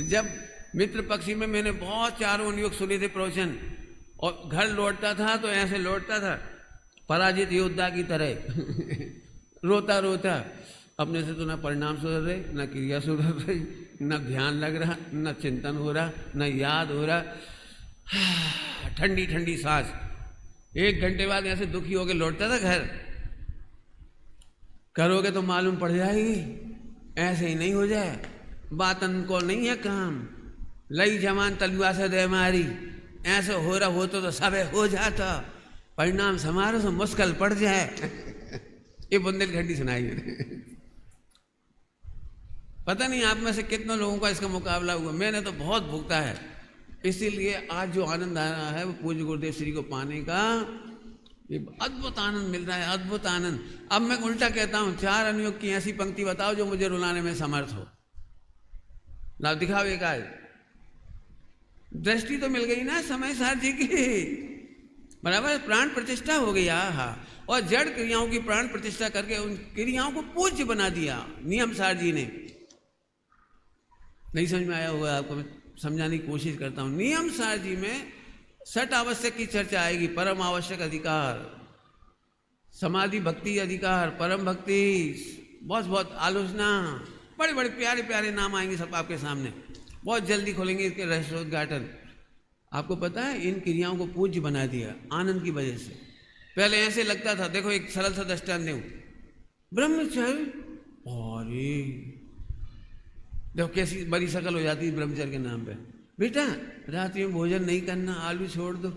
जब मित्र पक्षी में मैंने बहुत 4 अनुयोग सुने थे प्रवचन, और घर लौटता था तो ऐसे लौटता था पराजित योद्धा की तरह रोता रोता। अपने से तो ना परिणाम सुधर रहे, न क्रिया सुधर रही, न ध्यान लग रहा, न चिंतन हो रहा, न याद हो रहा। ठंडी ठंडी सांस। 1 घंटे बाद ऐसे दुखी होकर लौटता था घर। करोगे तो मालूम पड़ जाएगी, ऐसे ही नहीं हो जाए, बातन को नहीं है काम, लई जमान तलुआ से दे मारी, ऐसे हो रहा हो तो सब हो जाता, परिणाम समारोह से मुश्किल पड़ जाए। ये बुंदेलखंडी सुनाई मैंने। पता नहीं आप में से कितने लोगों का इसका मुकाबला हुआ, मैंने तो बहुत भुगता है। इसीलिए आज जो आनंद आ रहा है वो पूज्य गुरुदेव श्री को पाने का, ये अद्भुत आनंद मिल रहा है, अद्भुत आनंद। अब मैं उल्टा कहता हूं, 4 अनुयोग की ऐसी पंक्ति बताओ जो मुझे रुलाने में समर्थ हो, ना दिखाओ एक आज। दृष्टि तो मिल गई ना समय सार जी की, बराबर, प्राण प्रतिष्ठा हो गई। हाँ, और जड़ क्रियाओं की प्राण प्रतिष्ठा करके उन क्रियाओं को पूज्य बना दिया नियम सार जी ने। नहीं समझ में आया होगा आपको, मैं समझाने की कोशिश करता हूं। नियम सार जी में 6 आवश्यक की चर्चा आएगी। परम आवश्यक अधिकार, समाधि भक्ति अधिकार, परम भक्ति, बहुत बहुत आलोचना, बड़े बड़े प्यारे प्यारे नाम आएंगे सब आपके सामने, बहुत जल्दी खोलेंगे इसके रहस्योद्घाटन। आपको पता है इन क्रियाओं को पूज्य बना दिया आनंद की वजह से। पहले ऐसे लगता था, देखो एक सरल सा दृष्टांत दूं, ब्रह्मचर्य, अरे देखो कैसी बड़ी शकल हो जाती है ब्रह्मचर्य के नाम पे। बेटा रात्रि में भोजन नहीं करना, आलू छोड़ दो।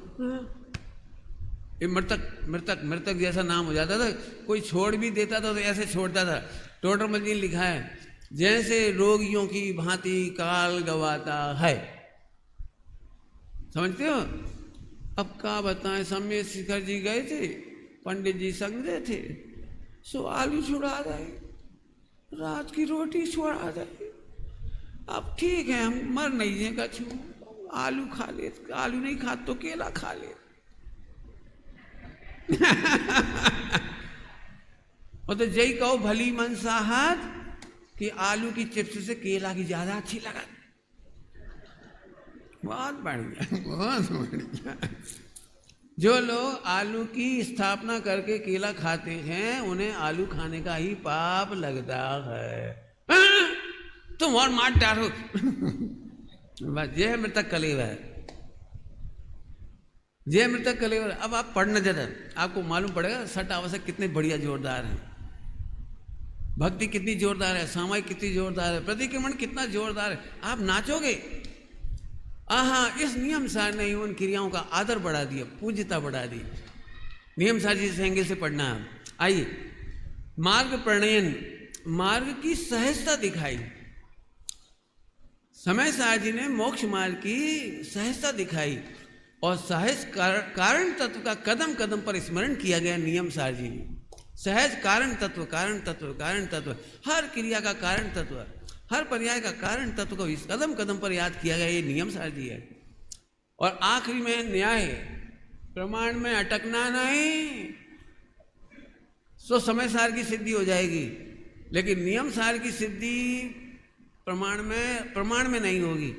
ये मृतक मृतक मृतक जैसा नाम हो जाता था। कोई छोड़ भी देता था तो ऐसे छोड़ता था। टोटरमल जी ने लिखा है, जैसे रोगियों की भांति काल गवाता है। समझते हो? अब क्या बताएं, समय शिखर जी गए थे, पंडित जी संग रहे थे, सो आलू छुड़ा गए, रात की रोटी छुड़ा गए। अब ठीक है, हम मर नहीं है कछु, आलू खा ले, आलू नहीं खा तो केला खा ले। और तो जय कहो भली मनसाहत कि आलू की चिप्स से केला की ज्यादा अच्छी लगा। बहुत बढ़िया, बहुत बढ़िया। जो लोग आलू की स्थापना करके केला खाते हैं उन्हें आलू खाने का ही पाप लगता है। तुम और मार डालो। बस ये है मृतक कलेवर, ये मृतक कलेवर। अब आप पढ़ना जरा, आपको मालूम पड़ेगा 6 आवश्यक कितने बढ़िया जोरदार हैं, भक्ति कितनी जोरदार है, सामायिक कितनी जोरदार है, प्रतिक्रमण कितना जोरदार है। आप नाचोगे। आहा, इस नियम सार ने उन क्रियाओं का आदर बढ़ा दिया, पूज्यता बढ़ा दी। नियम सार जी से एंगल से पढ़ना। आइए, मार्ग प्रणयन, मार्ग की सहजता दिखाई। समय सार जी ने मोक्ष मार्ग की सहजता दिखाई और सहज कारण तत्व का कदम कदम पर स्मरण किया गया नियम सार जी ने। सहज कारण तत्व, कारण तत्व, कारण तत्व, हर क्रिया का कारण तत्व, हर पर्याय का कारण तत्व को इस कदम कदम पर याद किया गया, ये नियम सार जी है। और आखिरी में न्याय, प्रमाण में अटकना नहीं, सो समय सार की सिद्धि हो जाएगी, लेकिन नियम सार की सिद्धि प्रमाण में नहीं होगी।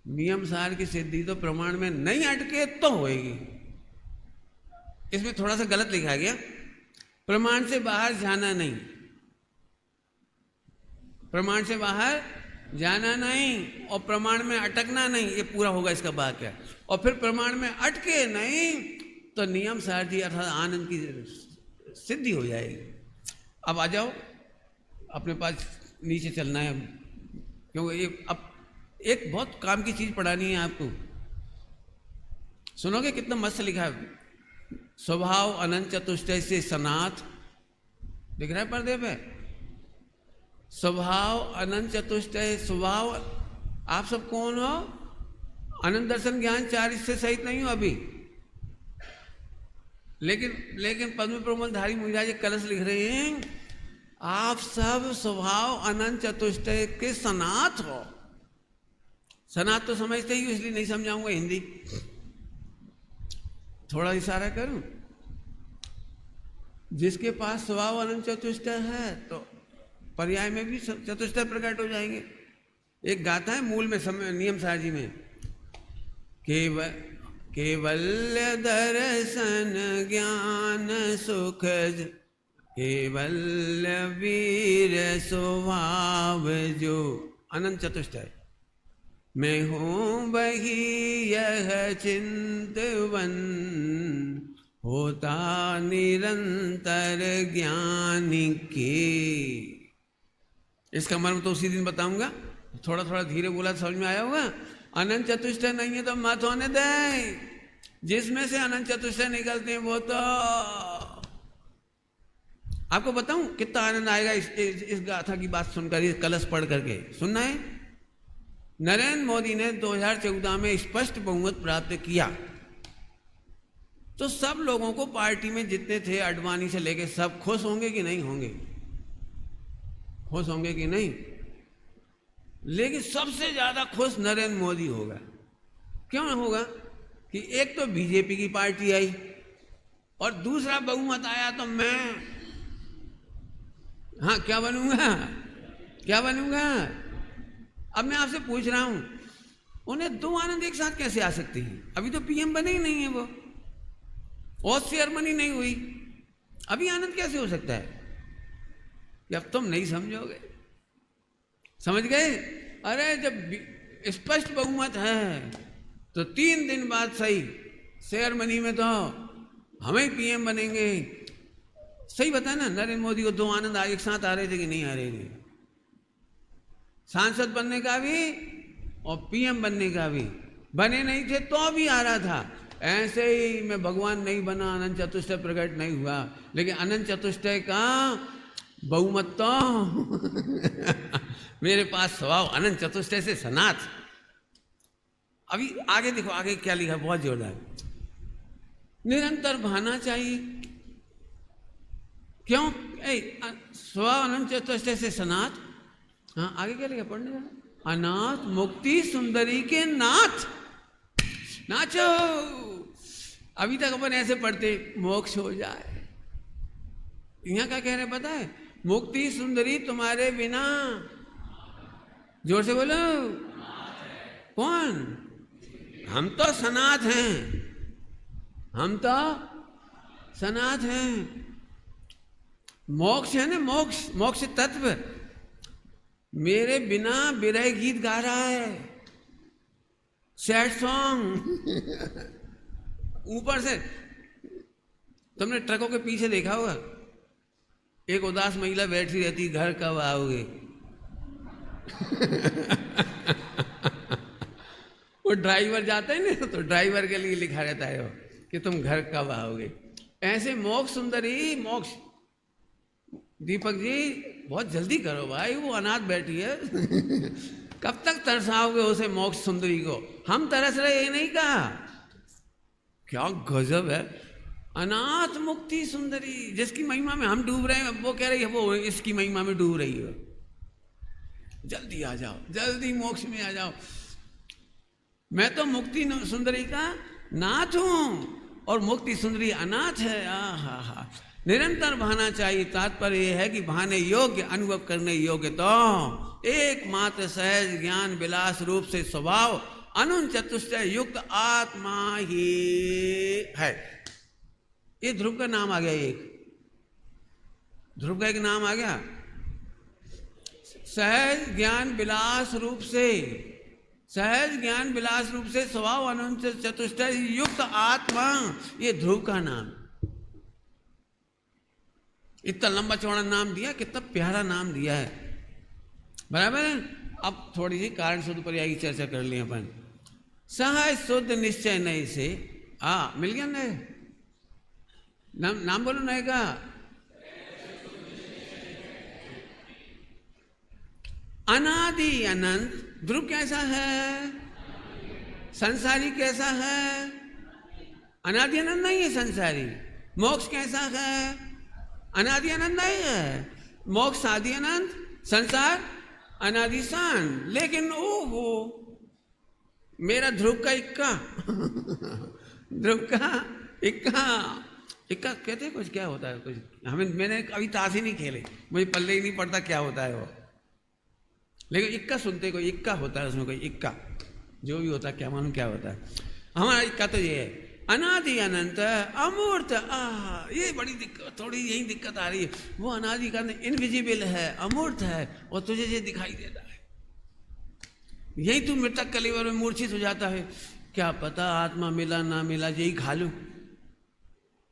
नियम सार की सिद्धि तो प्रमाण में नहीं अटके तो होएगी। इसमें थोड़ा सा गलत लिखा गया, प्रमाण से बाहर जाना नहीं, प्रमाण से बाहर जाना नहीं और प्रमाण में अटकना नहीं, ये पूरा होगा इसका वाक्य। और फिर प्रमाण में अटके नहीं तो नियम सार जी अर्थात आनंद की सिद्धि हो जाएगी। अब आ जाओ, अपने पास नीचे चलना है, क्योंकि ये अब एक बहुत काम की चीज पढ़ानी है आपको। सुनोगे कितना मस्त लिखा है, स्वभाव अनंत चतुष्टय से सनाथ, दिख रहा है पर्दे पे, स्वभाव अनंत चतुष्टय। स्वभाव आप सब कौन हो? अनंत दर्शन ज्ञान 4 इससे सहित नहीं हो अभी, लेकिन पद्म प्रमलधारी मुनिराज कलश लिख रहे हैं, आप सब स्वभाव अनंत चतुष्टय के सनाथ हो। सनाथ तो समझते ही, इसलिए नहीं समझाऊंगा हिंदी, थोड़ा इशारा करूं। जिसके पास स्वभाव अनंत चतुष्टय है तो पर्याय में भी चतुष्टय प्रकट हो जाएंगे। एक गाथा है मूल में समय नियम सार जी में, केवल्य दर्शन ज्ञान सुख, केवल्य वीर स्वभाव जो अनंत चतुष्टय। मैं हूँ वही यह चिंतवन, होता निरंतर ज्ञान के। इसका मर्म तो उसी दिन बताऊंगा, थोड़ा थोड़ा धीरे बोला तो समझ में आया होगा। अनंत चतुष्टय नहीं है तो मत होने दे, जिसमें से अनंत चतुष्टय निकलते हैं वो तो आपको बताऊं कितना आनंद आएगा इस गाथा की बात सुनकर, इस कलश पढ़ करके। सुनना है, नरेंद्र मोदी ने 2014 में स्पष्ट बहुमत प्राप्त किया तो सब लोगों को, पार्टी में जितने थे अडवाणी से लेके सब खुश होंगे कि नहीं होंगे? खुश होंगे कि नहीं? लेकिन सबसे ज्यादा खुश नरेंद्र मोदी होगा। क्यों होगा? कि एक तो बीजेपी की पार्टी आई और दूसरा बहुमत आया तो मैं, हाँ क्या बनूंगा, क्या बनूंगा? अब मैं आपसे पूछ रहा हूं, उन्हें दो आनंद एक साथ कैसे आ सकते हैं? अभी तो पीएम बने ही नहीं है वो, और चेयरमैन ही नहीं हुई, अभी आनंद कैसे हो सकता है? जब तुम नहीं समझोगे, समझ गए? अरे जब स्पष्ट बहुमत है तो 3 दिन बाद सही चेयरमैनी में तो हम ही पीएम बनेंगे। सही बताया ना, नरेंद्र मोदी को दो आनंद एक साथ आ रहे थे कि नहीं आ रहे थे? सांसद बनने का भी और पीएम बनने का भी। बने नहीं थे तो भी आ रहा था। ऐसे ही मैं भगवान नहीं बना, अनंत चतुष्टय प्रकट नहीं हुआ, लेकिन अनंत चतुष्टय का बहुमत तो मेरे पास स्वभाव अनंत चतुष्टय से सनाथ। अभी आगे देखो, आगे क्या लिखा, बहुत जोरदार। निरंतर भाना चाहिए। क्यों? स्वभाव अनंत चतुष्टय से सनाथ। हाँ आगे क्या लिखा, पढ़ने का। अनाथ मुक्ति सुंदरी के नाथ, नाचो। अभी तक अपन ऐसे पढ़ते मोक्ष हो जाए, यहाँ क्या कह रहे पता है? मुक्ति सुंदरी तुम्हारे बिना, जोर से बोलो, कौन? हम तो सनाथ हैं, हम तो सनाथ हैं। मोक्ष है ना, मोक्ष, मोक्ष तत्व मेरे बिना विरह गीत गा रहा है, सैड सॉन्ग। ऊपर से तुमने ट्रकों के पीछे देखा होगा, एक उदास महिला बैठी रहती, घर कब आओगे? वो ड्राइवर जाते हैं ना, तो ड्राइवर के लिए लिखा रहता है वो कि तुम घर कब आओगे। ऐसे मोक्ष सुंदरी, मोक्ष। दीपक जी बहुत जल्दी करो भाई, वो अनाथ बैठी है। कब तक तरसाओगे उसे मोक्ष सुंदरी को? हम तरस रहे, ये नहीं कहा। क्या गजब है। अनाथ मुक्ति सुंदरी, जिसकी महिमा में हम डूब रहे हैं, वो कह रही है वो इसकी महिमा में डूब रही है। जल्दी आ जाओ, जल्दी मोक्ष में आ जाओ। मैं तो मुक्ति सुंदरी का नाथ हूं और मुक्ति सुंदरी अनाथ है। हा हा। निरंतर भाना चाहिए, तात्पर्य यह है कि भाने योग्य, अनुभव करने योग्य तो एकमात्र सहज ज्ञान विलास रूप से स्वभाव अनंत चतुष्टय युक्त आत्मा ही है। ये ध्रुव का नाम आ गया, एक ध्रुव का एक नाम आ गया। सहज ज्ञान विलास रूप से, सहज ज्ञान विलास रूप से स्वभाव अनंत चतुष्टय युक्त आत्मा, ये ध्रुव का नाम। इतना लंबा चौड़ा नाम दिया, कितना प्यारा नाम दिया है, बराबर है। अब थोड़ी सी कारण शुद्ध पर्याय की चर्चा कर ली अपन। सहज शुद्ध निश्चय नए से, मिल गया नए नाम बोलो नए का। अनादि अनंत ध्रुव कैसा है? संसारी कैसा है? अनादि अनंत नहीं है संसारी। मोक्ष कैसा है? अनादि अनंत नहीं है। मोक्ष आदि अनंत, संसार अनादि शांत। लेकिन ओहो, मेरा ध्रुव का इक्का ध्रुव का इक्का, इक्का कहते हैं कुछ, क्या होता है कुछ, मैंने कभी ताश ही नहीं खेले, मुझे पल्ले ही नहीं पड़ता क्या होता है वो। लेकिन इक्का सुनते, कोई इक्का होता है उसमें, कोई इक्का जो भी होता है, क्या मालूम क्या होता है। हमारा इक्का तो ये है, अनादि अनंत अमूर्त। ये बड़ी दिक्कत, थोड़ी यही दिक्कत आ रही है। वो अनादि का इनविजिबल है, अमूर्त है, और तुझे ये दिखाई देता है। यही तू मृतक कलेवर में मूर्छित हो जाता है। क्या पता आत्मा मिला ना मिला, यही खा लो,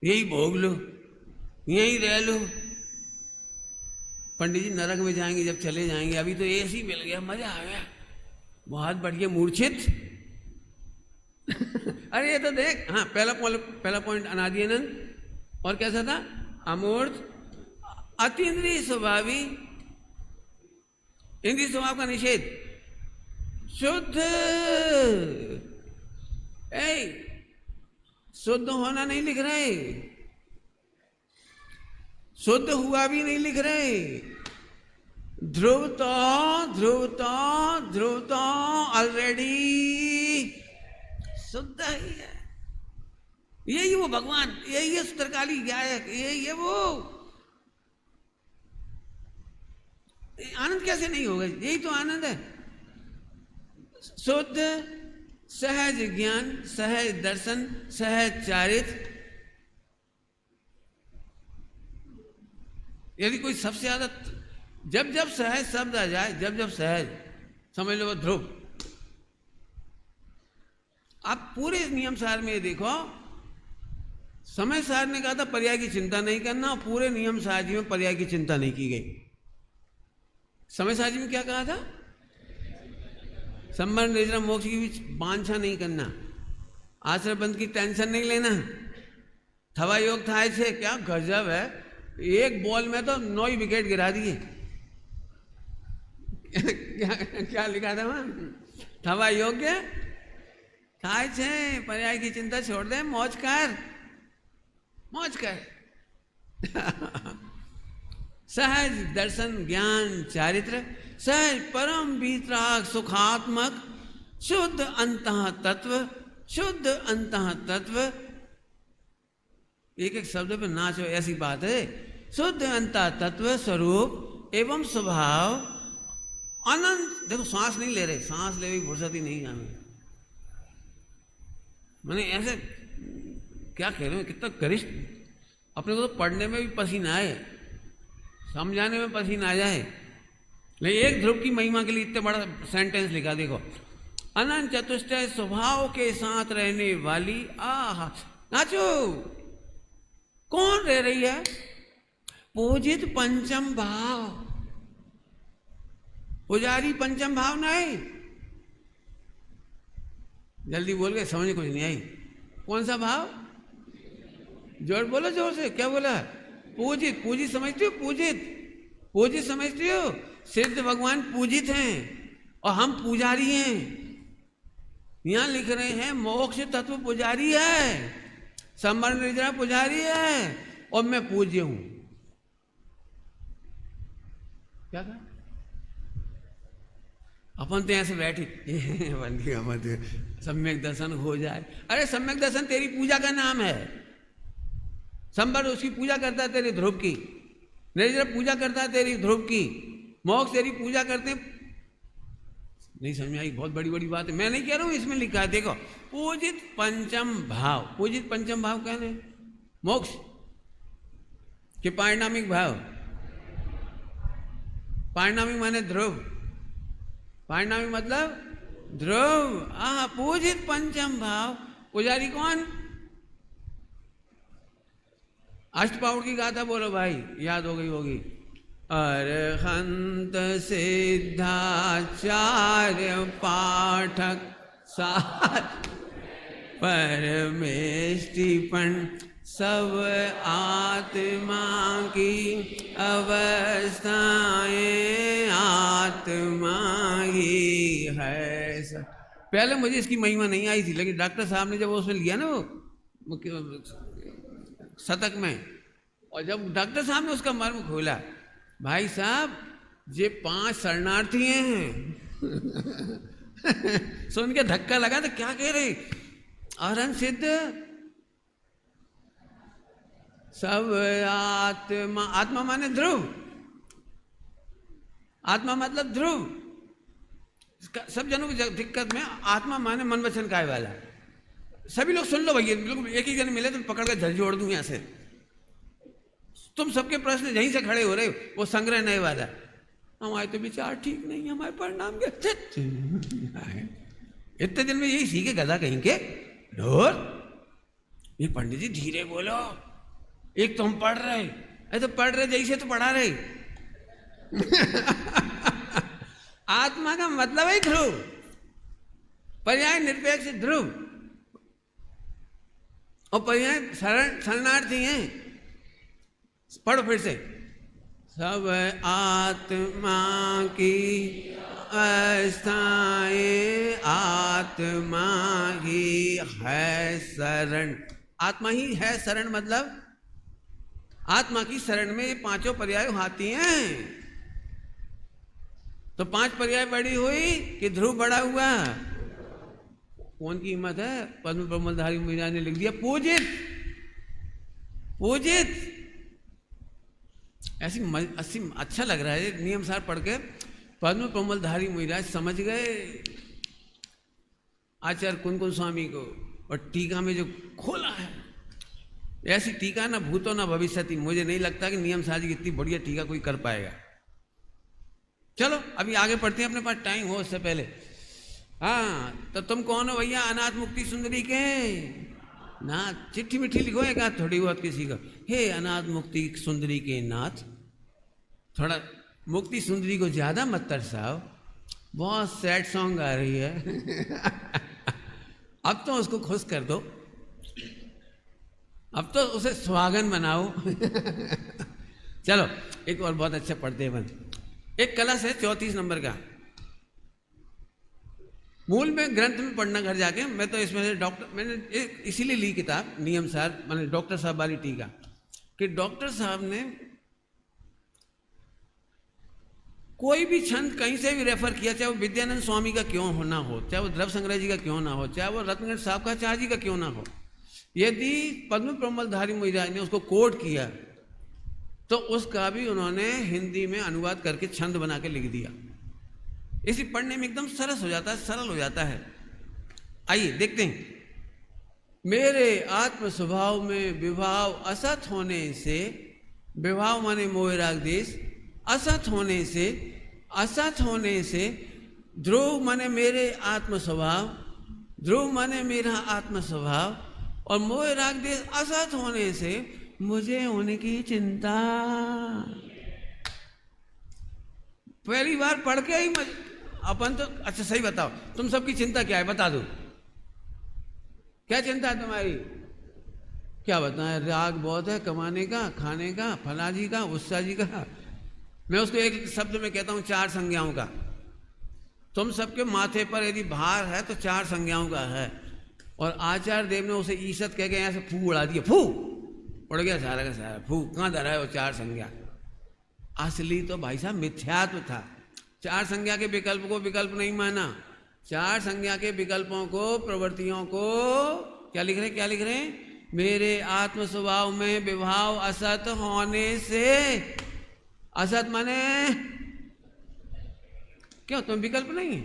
यही भोग लो, यही रह लो। पंडित जी नरक में जाएंगे जब चले जाएंगे, अभी तो एसी मिल गया, मजा आ गया, बहुत बढ़िया, मूर्छित। अरे ये तो देख, हाँ पहला पॉइंट अनादि अनंत, और कैसा था? अमूर्त, अतीन्द्रिय स्वभावी, इंद्रिय स्वभाव का निषेध, शुद्ध। शुद्ध होना नहीं लिख रहे, शुद्ध हुआ भी नहीं लिख रहे, ध्रुवता ध्रुवता ध्रुवता ऑलरेडी शुद्ध ही है। यही वो भगवान, यही है सूत्रकाली गायक, यही है वो। आनंद कैसे नहीं होगा? यही तो आनंद है। शुद्ध सहज ज्ञान, सहज दर्शन, सहज चारित्र। यदि कोई सबसे ज्यादा, जब जब सहज शब्द आ जाए, जब जब सहज, समझ लो वो ध्रुव। आप पूरे नियम सार में देखो, समय सार ने कहा था पर्याय की चिंता नहीं करना, पूरे नियम सार जी में पर्याय की चिंता नहीं की गई। समय सार जी में क्या कहा था? संबंध निद्रा मोक्ष की भी वांछा नहीं करना, आश्रय बंद की टेंशन नहीं लेना, थवा योग था ऐसे। क्या गजब है, एक बॉल में तो 9 विकेट गिरा दिए। क्या लिखा था वहां? थवा योग्य था छे, पर्याय की चिंता छोड़ दे, मौज कर, मौज कर। सहज दर्शन ज्ञान चारित्र, सहज परम वीतराग सुखात्मक, शुद्ध अंतः तत्व, शुद्ध अंतः तत्व। एक एक शब्द पे नाचो, ऐसी बात है। शुद्ध अंतः तत्व स्वरूप एवं स्वभाव अनंत। देखो सांस नहीं ले रहे, सांस ले भी फुर्सत ही नहीं हमें। मैंने ऐसे क्या कह रहे हो, कितना गरिष्ठ। अपने को तो पढ़ने में भी पसीना आए, समझाने में पसीना आ जाए, लेकिन एक ध्रुव की महिमा के लिए इतना बड़ा सेंटेंस लिखा। देखो, अनंत चतुष्टय स्वभाव के साथ रहने वाली, आहा नाचो। कौन रह रही है? पूजित पंचम भाव। पुजारी पंचम भाव नहीं। जल्दी बोल गए, समझ कुछ नहीं आई। कौन सा भाव? जोर बोलो, जोर से। क्या बोला? पूजित। पूजित समझते हो? पूजित, पूजित समझते हो? सिद्ध भगवान पूजित हैं और हम पुजारी हैं। यहां लिख रहे हैं मोक्ष तत्व पुजारी है, संबंध निद्रा पुजारी है, और मैं पूज्य हूं। क्या कहा? अपन तो ऐसे बैठे सम्यक दर्शन हो जाए। अरे सम्यक दर्शन तेरी पूजा का नाम है। संबंध उसकी पूजा करता है, तेरी ध्रुव की। निद्रा पूजा करता है, तेरी ध्रुव की। मोक्ष तेरी पूजा करते हैं। नहीं समझ में आई? बहुत बड़ी बड़ी बात है, मैं नहीं कह रहा हूं, इसमें लिखा है। देखो, पूजित पंचम भाव। पूजित पंचम भाव कहने मोक्ष के पारिणामिक भाव। पारिणामिक माने ध्रुव, पारिणामिक मतलब ध्रुव। पूजित पंचम भाव। पुजारी कौन? अष्टपाउड़ की गाथा बोलो भाई, याद हो गई होगी। अरहंत सिद्धाचार्य पाठक साथ परमेष्टिपन सब आत्मा की अवस्थाएं आत्मा ही है। पहले मुझे इसकी महिमा नहीं आई थी, लेकिन डॉक्टर साहब ने जब उसमें लिया ना वो शतक में, और जब डॉक्टर साहब ने उसका मर्म खोला, भाई साहब ये 5 शरणार्थी हैं। सुन के धक्का लगा। तो क्या कह रहे? अरहंत सिद्ध सब आत्मा। आत्मा माने ध्रुव, आत्मा मतलब ध्रुव। सब जनों की दिक्कत में आत्मा माने मन वचन काय वाला। सभी लोग सुन लो भैया, बिल्कुल एक ही जन मिले तो पकड़ कर झलझोड़ दूं यहां से। तुम सबके प्रश्न यहीं से खड़े हो रहे हो, वो संग्रह नहीं वाला। हमारे तो विचार ठीक नहीं, हमारे परिणाम के इतने दिन में यही सीखे गधा कहीं के ढोल। ये पंडित जी धीरे बोलो, एक तो हम पढ़ रहे, तो पढ़ रहे जैसे तो पढ़ा रहे। आत्मा का मतलब है ध्रुव, पर्याय निरपेक्ष ध्रुव, और पर्याय शरणार्थी हैं। पढ़ो फिर से। सब आत्मा की अस्थाएं आत्मा ही है शरण। आत्मा ही है शरण मतलब आत्मा की शरण में ये पांचों पर्याय आती हैं। तो 5 पर्याय बड़ी हुई कि ध्रुव बड़ा हुआ। कौन की हिम्मत है? पद्म प्रमलधारी मीरा ने लिख दिया पूजित। पूजित ऐसी अच्छा लग रहा है नियम सार पढ़ के। पद्म प्रमलधारी मीरा समझ गए आचार्य कुंकुम स्वामी को, और टीका में जो खोला है ऐसी टीका ना भूतो ना भविष्यति। मुझे नहीं लगता कि नियम सार जी की इतनी बढ़िया टीका कोई कर पाएगा। चलो अभी आगे पढ़ते हैं, अपने पास टाइम हो उससे पहले। हाँ तो तुम कौन हो भैया? अनाथ मुक्ति सुंदरी के नाथ। चिट्ठी मिट्ठी लिखो एक आध थोड़ी बहुत किसी का। हे अनाथ मुक्ति सुंदरी के नाथ, थोड़ा मुक्ति सुंदरी को ज्यादा मत तरसाओ, बहुत सैड सॉन्ग आ रही है। अब तो उसको खुश कर दो, अब तो उसे सुहागन बनाओ। चलो एक और बहुत अच्छा पढ़ते हैं। एक कलश है 34 नंबर का, मूल में ग्रंथ में पढ़ना घर जाके। मैं तो इसमें से मैंने इसीलिए ली किताब नियम सार, मैंने डॉक्टर साहब वाली टीका, कि डॉक्टर साहब ने कोई भी छंद कहीं से भी रेफर किया, चाहे वो विद्यानंद स्वामी का क्यों होना हो, चाहे वो द्रव संग्रह जी का क्यों ना हो, चाहे वो रत्नगढ़ साहब का चाह जी का क्यों ना हो, यदि पद्म प्रमलधारी मुहिराज ने उसको कोट किया तो उसका भी उन्होंने हिंदी में अनुवाद करके छंद बना के लिख दिया। इसी पढ़ने में एकदम सरस हो जाता है, सरल हो जाता है। आइए देखते हैं। मेरे आत्म स्वभाव में विभाव असत होने से, विभाव माने मोह राग देश, असत होने से, असत होने से, ध्रुव माने मेरे आत्म स्वभाव, ध्रुव माने मेरा आत्म स्वभाव, और मोह राग देश असत होने से मुझे उनकी चिंता। पहली बार पढ़ के ही अपन तो अच्छा सही बताओ, तुम सबकी चिंता क्या है बता दो। क्या चिंता है तुम्हारी? क्या बताएं? राग बहुत है कमाने का, खाने का, फलाजी का, उत्साह जी का। मैं उसको एक शब्द में कहता हूं 4 संज्ञाओं का। तुम सबके माथे पर यदि भार है तो 4 संज्ञाओं का है। और आचार्य देव ने उसे ईसत कह के यहाँ से फू उड़ा दिया, फू उड़ गया सारा का सारा। फू कहाँ धरा है वो 4 संज्ञा? असली तो भाई साहब मिथ्यात्व था। 4 संज्ञा के विकल्प को विकल्प नहीं माना, 4 संज्ञा के विकल्पों को, प्रवृत्तियों को क्या लिख रहे हैं? क्या लिख रहे हैं? मेरे आत्म स्वभाव में विभाव असत होने से। असत माने क्यों? तुम विकल्प नहीं है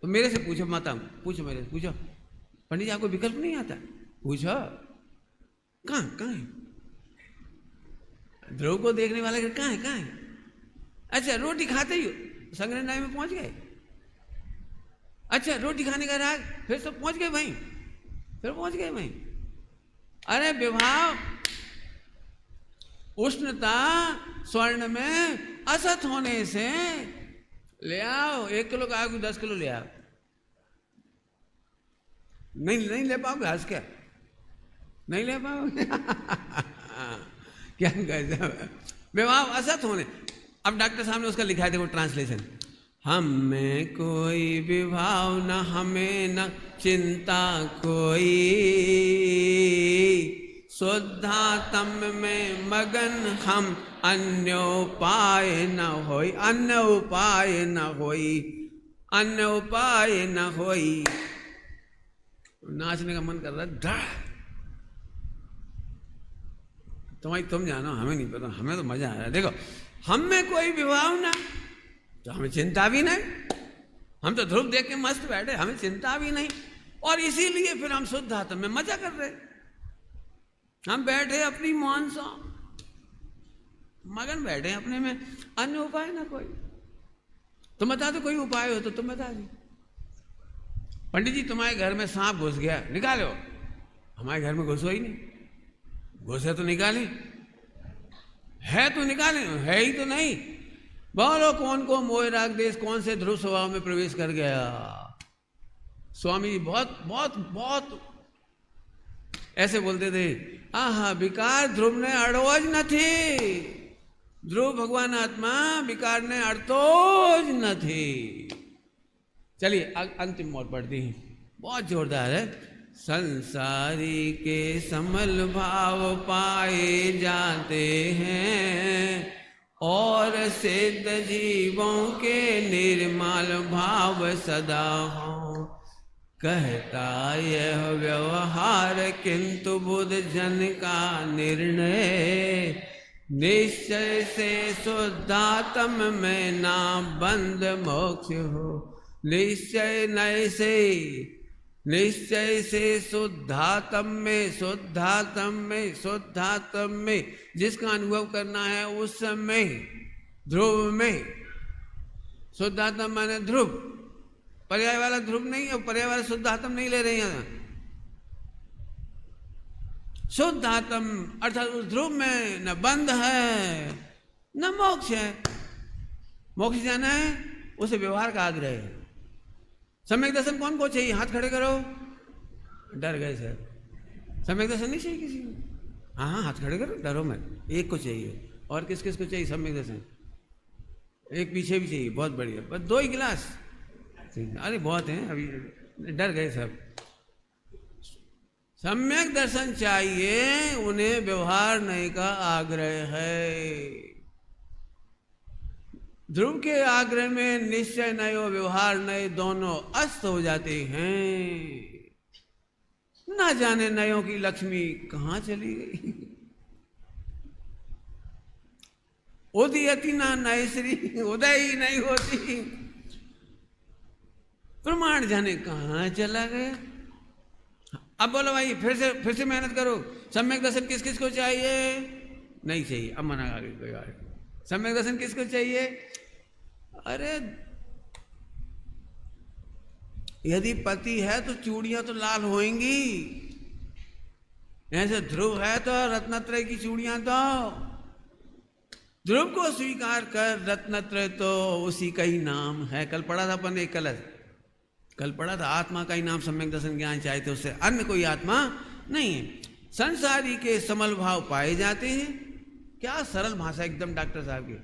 तो मेरे से पूछो, माता पूछो, मेरे से पूछो, पंडित जी आपको विकल्प नहीं आता? पूछो कहाँ कहाँ है? ध्रुव को देखने वाले कहाँ है? कहाँ है? अच्छा रोटी खाते ही संग्रह नाय में पहुंच गए। अच्छा रोटी खाने का राग, फिर तो पहुंच गए भाई, फिर पहुंच गए भाई। अरे विभाव उष्णता स्वर्ण में असत होने से ले आओ 1 किलो का आग 10 किलो ले आओ। नहीं ले पाओगे? हंस क्या नहीं ले पाओगे? क्या कहते? विभाव असत होने। अब डॉक्टर साहब ने उसका लिखा है, देखो ट्रांसलेशन। हम में कोई विभाव न, हमें न चिंता कोई, शुद्धात्म में मगन हम, अन्य उपाय न होई, अन्य उपाय न होई, अन्य उपाय न होई। नाचने का मन कर रहा है। तुम जानो, हमें नहीं पता, हमें तो मजा आ रहा है। देखो हम में कोई विभाव ना तो हमें चिंता भी नहीं, हम तो ध्रुव देख के मस्त बैठे, हमें चिंता भी नहीं। और इसीलिए फिर हम शुद्ध आत्मा में मजा कर रहे, हम बैठे अपनी मौन सा मगन बैठे अपने में, अन्य उपाय ना कोई। तुम बता दो कोई उपाय हो तो तुम बता दो। पंडित जी तुम्हारे घर में सांप घुस गया, निकालो। हमारे घर में घुसो ही नहीं, घुसे तो निकाले, है तो निकाले, है ही तो नहीं। बोलो कौन को मोह राग देश, कौन से ध्रुव स्वभाव में प्रवेश कर गया। स्वामी जी बहुत बहुत बहुत ऐसे बोलते थे, आहा विकार ध्रुव ने अड़ोज નથી, ध्रुव भगवान आत्मा विकार ने अड़तोज નથી। चलिए अंतिम मोड़ पढ़ती हैं, बहुत जोरदार है। संसारी के समल भाव पाए जाते हैं और सिद्ध जीवों के निर्मल भाव सदा हो। कहता यह व्यवहार किंतु बुद्ध जन का निर्णय, निश्चय से शुद्धात्म में ना बंद मोक्ष हो। निश्चय नय से, निश्चय से शुद्धात्म में, शुद्धात्म में, शुद्धात्म में जिसका अनुभव करना है उस समय ध्रुव में। शुद्धात्म माने ध्रुव, पर्याय वाला ध्रुव नहीं है, पर्याय वाला शुद्धात्म नहीं ले रहे हैं। शुद्धात्म अर्थात उस ध्रुव में न बंध है न मोक्ष है। मोक्ष जाना है उसे व्यवहार का आग्रह है। सम्यक दर्शन कौन को चाहिए? हाथ खड़े करो। डर गए सर, सम्यक दर्शन नहीं चाहिए किसी को? हाँ हाँ हाथ खड़े करो, डरो मत। एक को चाहिए। और किस किस को चाहिए सम्यक दर्शन? एक पीछे भी चाहिए, बहुत बढ़िया। बस 2 ही गिलास, अरे बहुत हैं अभी, डर गए सब। सम्यक दर्शन चाहिए, उन्हें व्यवहार नहीं का आग्रह है। ध्रुव के आग्रह में निश्चय नहीं और व्यवहार नहीं, दोनों अस्त हो जाते हैं। ना जाने नयों की लक्ष्मी कहां चली गई। उदयति ना नय श्री, उदय ही नहीं होती। प्रमाण जाने कहां चला गया। अब बोलो भाई फिर से मेहनत करो। सम्यक दर्शन किस किस को चाहिए? नहीं चाहिए। अब मना आगे कोई बात। सम्यक दर्शन किसको चाहिए? अरे यदि पति है तो चूड़ियां तो लाल होएंगी, ऐसे ध्रुव है तो रत्नत्रय की चूड़ियां दो। ध्रुव को स्वीकार कर, रत्नत्रय तो उसी का ही नाम है। कल पढ़ा था अपन एक कलश, कल पढ़ा था आत्मा का ही नाम सम्यक दर्शन ज्ञान चाहते, उससे अन्य कोई आत्मा नहीं है। संसारी के समल भाव पाए जाते हैं। क्या सरल भाषा एकदम डॉक्टर साहब की।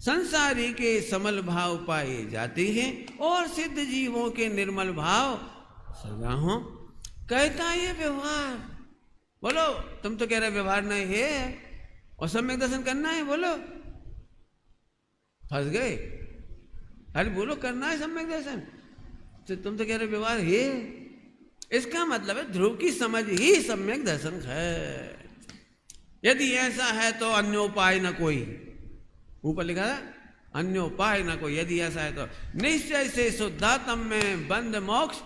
संसारी के समल भाव पाए जाते हैं और सिद्ध जीवों के निर्मल भाव सदा हो। कहता ये व्यवहार, बोलो तुम तो कह रहे व्यवहार नहीं है और सम्यक दर्शन करना है, बोलो फंस गए। अरे बोलो करना है सम्यक दर्शन, तो तुम तो कह रहे व्यवहार है। इसका मतलब है ध्रुव की समझ ही सम्यक दर्शन है। यदि ऐसा है तो अन्योपाय न कोई, ऊपर लिखा है अन्योपाय न कोई। यदि ऐसा है तो निश्चय से शुद्धात्म में बंध मोक्ष।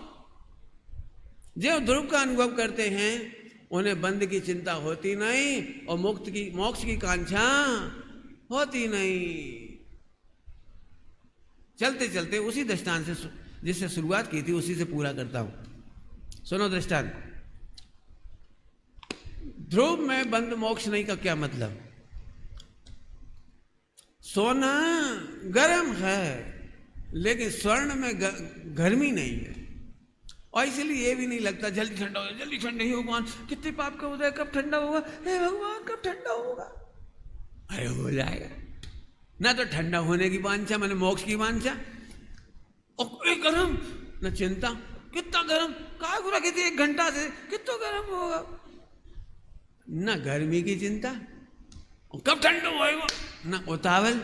जो ध्रुव का अनुभव करते हैं उन्हें बंध की चिंता होती नहीं और मोक्ष की कांक्षा होती नहीं। चलते चलते उसी दृष्टांत से जिससे शुरुआत की थी उसी से पूरा करता हूं। सुनो दृष्टांत। ध्रुव में बंध मोक्ष नहीं का क्या मतलब? सोना गर्म है लेकिन स्वर्ण में गर्मी नहीं है, और इसलिए ये भी नहीं लगता जल्दी ठंडा हो, जल्दी ठंडा ही भगवान कितने पाप का उदय, कब ठंडा होगा, हे भगवान कब ठंडा होगा। अरे हो जाएगा ना। तो ठंडा होने की वांछा मैंने मोक्ष की वांछा, और गरम न चिंता, कितना गरम का गुरा कहती 1 घंटा से कितना गरम होगा, न गर्मी की चिंता, कब ठंडा होएगा न उतावल।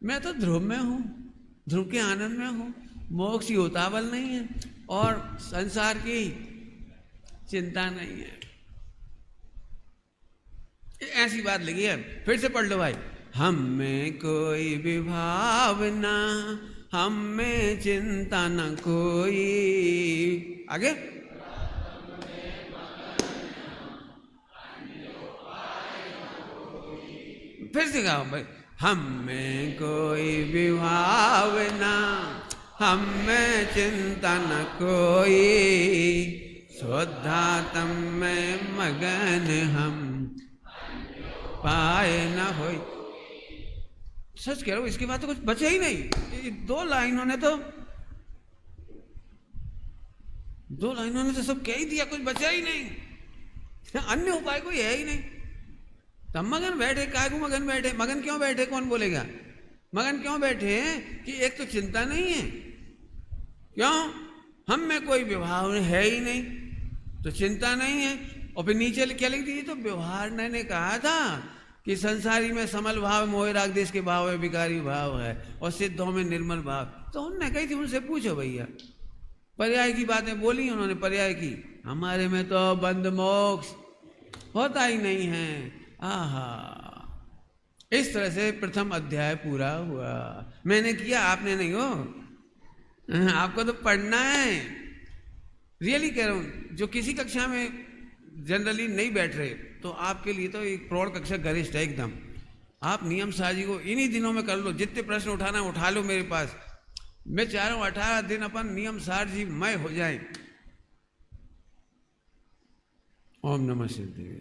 मैं तो ध्रुव में हूं, ध्रुव के आनंद में हूं। मोक्ष की उतावल नहीं है और संसार की चिंता नहीं है। ऐसी बात लगी है। फिर से पढ़ लो भाई। हम में कोई विभावना, हम में चिंता न कोई। आगे फिर से गाओ भाई। हम में कोई विभावना, हम में चिंता न कोई, शुद्धात्म में मगन हम, पाए न होई। सच कह रहा हूं, इसके बाद तो कुछ बचा ही नहीं। ये दो लाइनों ने तो सब कह ही दिया, कुछ बचा ही नहीं, अन्य उपाय कोई है ही नहीं। तब मगन बैठे, काय को मगन बैठे? मगन क्यों बैठे कौन बोलेगा? मगन क्यों बैठे कि एक तो चिंता नहीं है, क्यों? हम में कोई व्यवहार है ही नहीं, तो चिंता नहीं है। और फिर नीचे क्या लिख दीजिए, तो व्यवहार ने कहा था कि संसारी में समल भाव, मोह राग देश के भाव है, विकारी भाव है, और सिद्धों में निर्मल भाव। तो उनने कही थी, उनसे पूछो भैया, पर्याय की बातें बोली उन्होंने, पर्याय की। हमारे में तो बंध मोक्ष होता ही नहीं है। आहा, इस तरह से प्रथम अध्याय पूरा हुआ। मैंने किया, आपने नहीं हो। आपको तो पढ़ना है, रियली कह रहा हूं। जो किसी कक्षा में जनरली नहीं बैठ रहे, तो आपके लिए तो एक प्रौढ़ कक्षा गरिष्ठ है एकदम। आप नियम साजी को इन्हीं दिनों में कर लो, जितने प्रश्न उठाना है उठा लो मेरे पास। मैं चाह रहा हूं 18 दिन अपन नियम सार जी मय हो जाए। ओम नमः शिवाय।